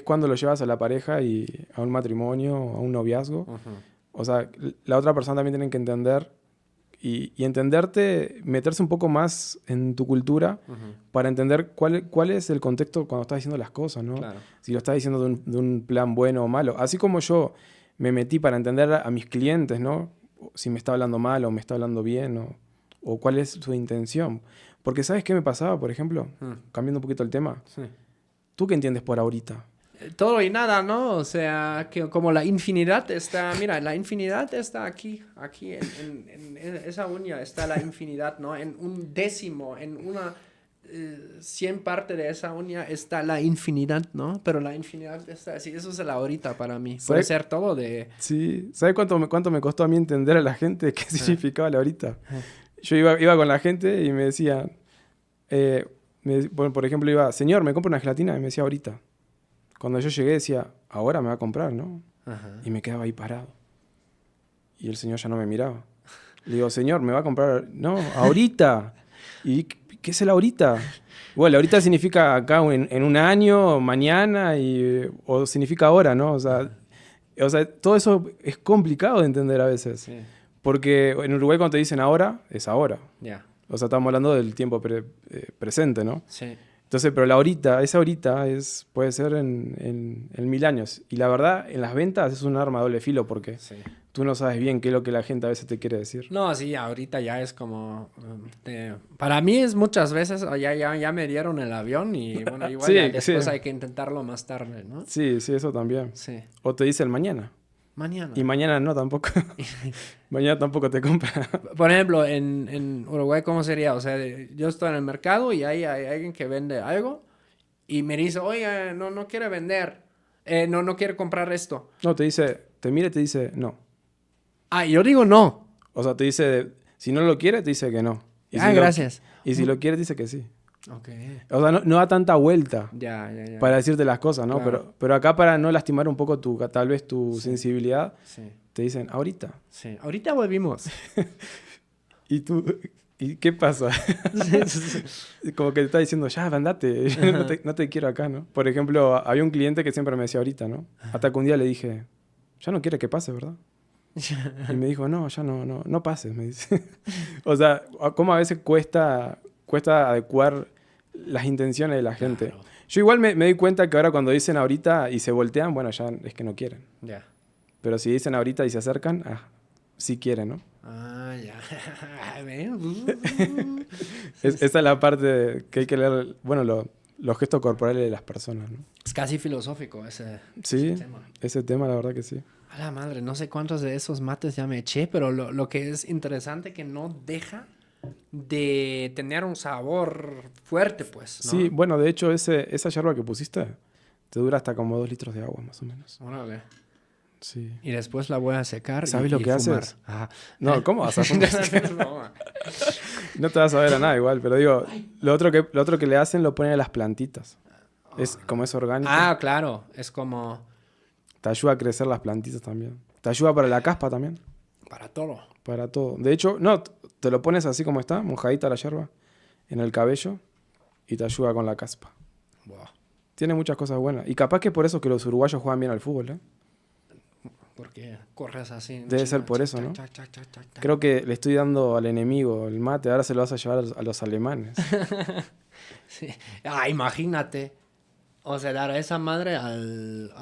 cuando lo llevas a la pareja y a un matrimonio, a un noviazgo. Ujú. O sea, la otra persona también tiene que entender y entenderte, meterse un poco más en tu cultura Ujú. para entender cuál es el contexto cuando estás diciendo las cosas, ¿no? Claro. Si lo estás diciendo de un plan bueno o malo. Así como yo me metí para entender a mis clientes, ¿no? Si me está hablando mal o me está hablando bien o cuál es su intención. Porque ¿sabes qué me pasaba, por ejemplo? Cambiando un poquito el tema. Sí. ¿Tú qué entiendes por ahorita? Todo y nada, ¿no? O sea, que como la infinidad está, mira, la infinidad está aquí en esa uña está la infinidad, ¿no? En un décimo, en una 100 parte de esa uña está la infinidad, ¿no? Pero la infinidad está así, eso es la ahorita para mí. Puede ¿Sabes? ser todo de... Sí. ¿Sabes cuánto me costó a mí entender a la gente qué significaba la ahorita? Yo iba con la gente y me decían, por ejemplo, iba, señor, ¿me compra una gelatina? Y me decía, ahorita. Cuando yo llegué decía, ahora me va a comprar, ¿no? Ajá. Y me quedaba ahí parado. Y el señor ya no me miraba. Le digo, señor, ¿me va a comprar? No, ahorita. ¿Y qué es el ahorita? Bueno, ahorita significa acá en un año, mañana, o significa ahora, ¿no? O sea, todo eso es complicado de entender a veces. Sí, Porque en Uruguay cuando te dicen ahora, es ahora. ya. O sea, estamos hablando del tiempo presente, ¿no? Sí. Entonces, pero esa ahorita puede ser en 1000 años. Y la verdad, en las ventas es un arma de doble filo porque Sí. tú no sabes bien qué es lo que la gente a veces te quiere decir. No, sí, ahorita ya es como... para mí es muchas veces, ya me dieron el avión y bueno, igual Sí, ya después sí. hay que intentarlo más tarde, ¿no? Sí, sí, eso también. Sí. O te dicen mañana. Mañana. Y mañana no tampoco. Mañana tampoco te compra. Por ejemplo, en Uruguay, ¿cómo sería? O sea, yo estoy en el mercado y hay alguien que vende algo y me dice, oye, no quiere vender, no quiere comprar esto. No, te mira y te dice no. Ah, yo digo no. O sea, te dice, si no lo quiere, te dice que no. Y si Gracias. Y si lo quiere, te dice que sí. Ok. O sea, no da tanta vuelta Ya. para decirte las cosas, ¿no? Claro. Pero acá para no lastimar un poco tal vez tu Sí. sensibilidad, Sí, te dicen ahorita. sí. Ahorita volvimos. Y tú, ¿Y qué pasa? Como que te está diciendo, ya, andate, yo no te quiero acá, ¿no? Por ejemplo, había un cliente que siempre me decía ahorita, ¿no? Hasta que un día le dije, ya no quiere que pase, ¿verdad? Y me dijo, no, ya no pases, me dice. O sea, cómo a veces cuesta adecuar las intenciones de la gente. Claro. Yo igual me doy cuenta que ahora cuando dicen ahorita y se voltean, bueno, ya es que no quieren. Ya. Pero si dicen ahorita y se acercan, sí quieren, ¿no? Ah, ya. Esa es la parte que hay que leer, bueno, los gestos corporales de las personas, ¿no? Es casi filosófico ese tema. Ese tema, la verdad que sí. A la madre, no sé cuántos de esos mates ya me eché, pero lo que es interesante que no deja de tener un sabor fuerte, pues, ¿no? Sí, bueno, de hecho, esa yerba que pusiste te dura hasta como 2 litros de agua, más o menos. Órale. Sí. Y después la voy a secar. ¿Sabes lo que fumar. haces? Ajá. No, ¿cómo vas a fumar? No. No te vas a ver a nada igual, pero digo, lo otro que le hacen lo ponen a las plantitas. Como es orgánico. Ah, claro. Es como Te ayuda a crecer las plantitas también. Te ayuda para la caspa también. para todo. Para todo. De hecho, no, te lo pones así como está, mojadita la yerba, en el cabello, y te ayuda con la caspa. Wow. Tiene muchas cosas buenas. Y capaz que por eso que los uruguayos juegan bien al fútbol, ¿eh? Porque corres así. Debe ser por eso, ¿no? Creo que le estoy dando al enemigo el mate, ahora se lo vas a llevar a los alemanes. Sí. Ah, imagínate. O sea, dar a esa madre a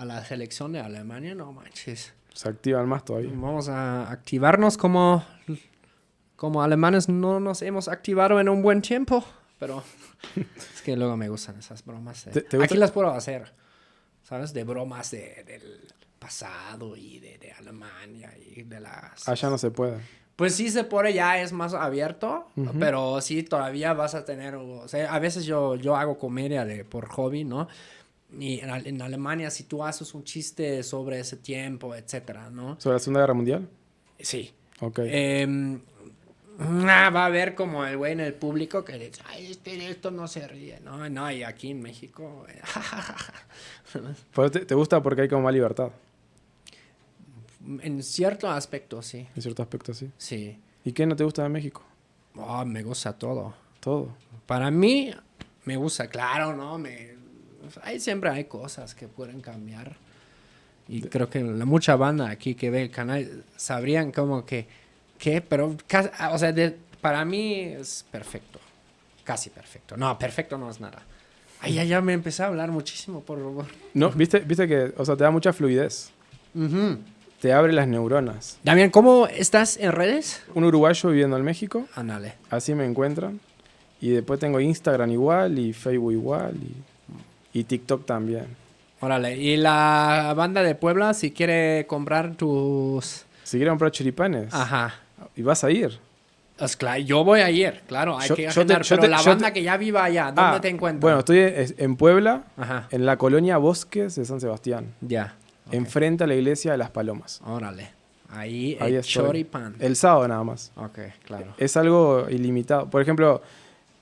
la selección de Alemania, no manches. Se activan más todavía. Vamos a activarnos como alemanes no nos hemos activado en un buen tiempo. Pero es que luego me gustan esas bromas. ¿Te gusta? Aquí las puedo hacer, ¿sabes? De bromas del pasado y de Alemania y de las... Allá no se puede. Pues sí se puede, ya es más abierto, pero sí todavía vas a tener... O sea, a veces yo hago comedia por hobby, ¿no? Y en Alemania, si tú haces un chiste sobre ese tiempo, etcétera, ¿no? ¿Sobre la Segunda Guerra Mundial? Sí. Ok. Va a haber como el güey en el público que dice, ay, esto no se ríe, ¿no? No, y aquí en México... Pero te gusta porque hay como más libertad. En cierto aspecto, sí. En cierto aspecto, sí. Sí. ¿Y qué no te gusta de México? Oh, me gusta todo. Todo. Para mí, me gusta, claro, ¿no? Siempre hay cosas que pueden cambiar. Y creo que mucha banda aquí que ve el canal sabrían como que... ¿Qué? Pero, o sea, para mí es perfecto. Casi perfecto. No, perfecto no es nada. Ay, ya me empecé a hablar muchísimo, por favor. No, viste que, o sea, te da mucha fluidez. Te abre las neuronas. Damián, ¿cómo estás en redes? Un uruguayo viviendo en México, Ándale. así me encuentran. Y después tengo Instagram igual, y Facebook igual, y TikTok también. Órale. Y la banda de Puebla, si quiere comprar tus... Si quieren comprar choripanes, Ajá. y vas a ir. Pues claro, yo voy a ir, claro, hay que Yo agendar, te- yo pero te- la yo banda te- que ya viva allá, ¿dónde te encuentras? Bueno, estoy en Puebla, Ajá. en la colonia Bosques de San Sebastián, Ya. enfrente a la iglesia de las Palomas. Órale. Ahí Ahí el estoy. choripán. El sábado nada más. Ok, claro. Es algo ilimitado. Por ejemplo,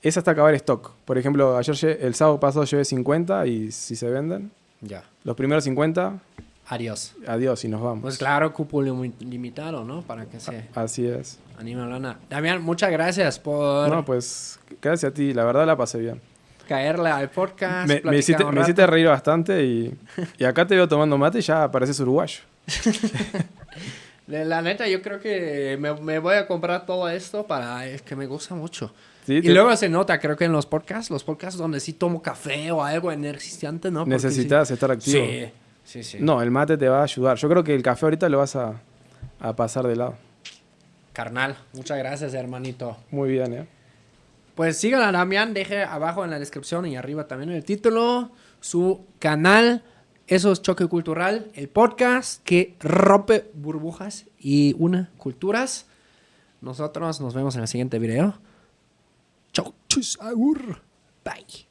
es hasta acabar stock. Por ejemplo, el sábado pasado llevé 50 y si se venden, Ya. los primeros 50, Adiós. adiós y nos vamos. Pues claro, cupo limitado, ¿no? Para que se Así es. anime a lana. Damián, muchas gracias por No, pues gracias a ti. La verdad la pasé bien. caerle al podcast. Me platicar hiciste, un me rato. hiciste reír bastante y acá te veo tomando mate y ya pareces uruguayo. La neta, yo creo que me voy a comprar todo esto es que me gusta mucho. Sí, Y luego se nota, creo que en los podcasts donde sí tomo café o algo energizante, ¿no? Porque necesitas estar activo. Sí. No, el mate te va a ayudar. Yo creo que el café ahorita lo vas a pasar de lado. Carnal, muchas gracias, hermanito. Muy bien, ¿eh? Pues sigan a Damián, deje abajo en la descripción y arriba también en el título su canal. Eso es Choque Cultural, el podcast que rompe burbujas y une culturas. Nosotros nos vemos en el siguiente video. Chau, chus, agur. Bye.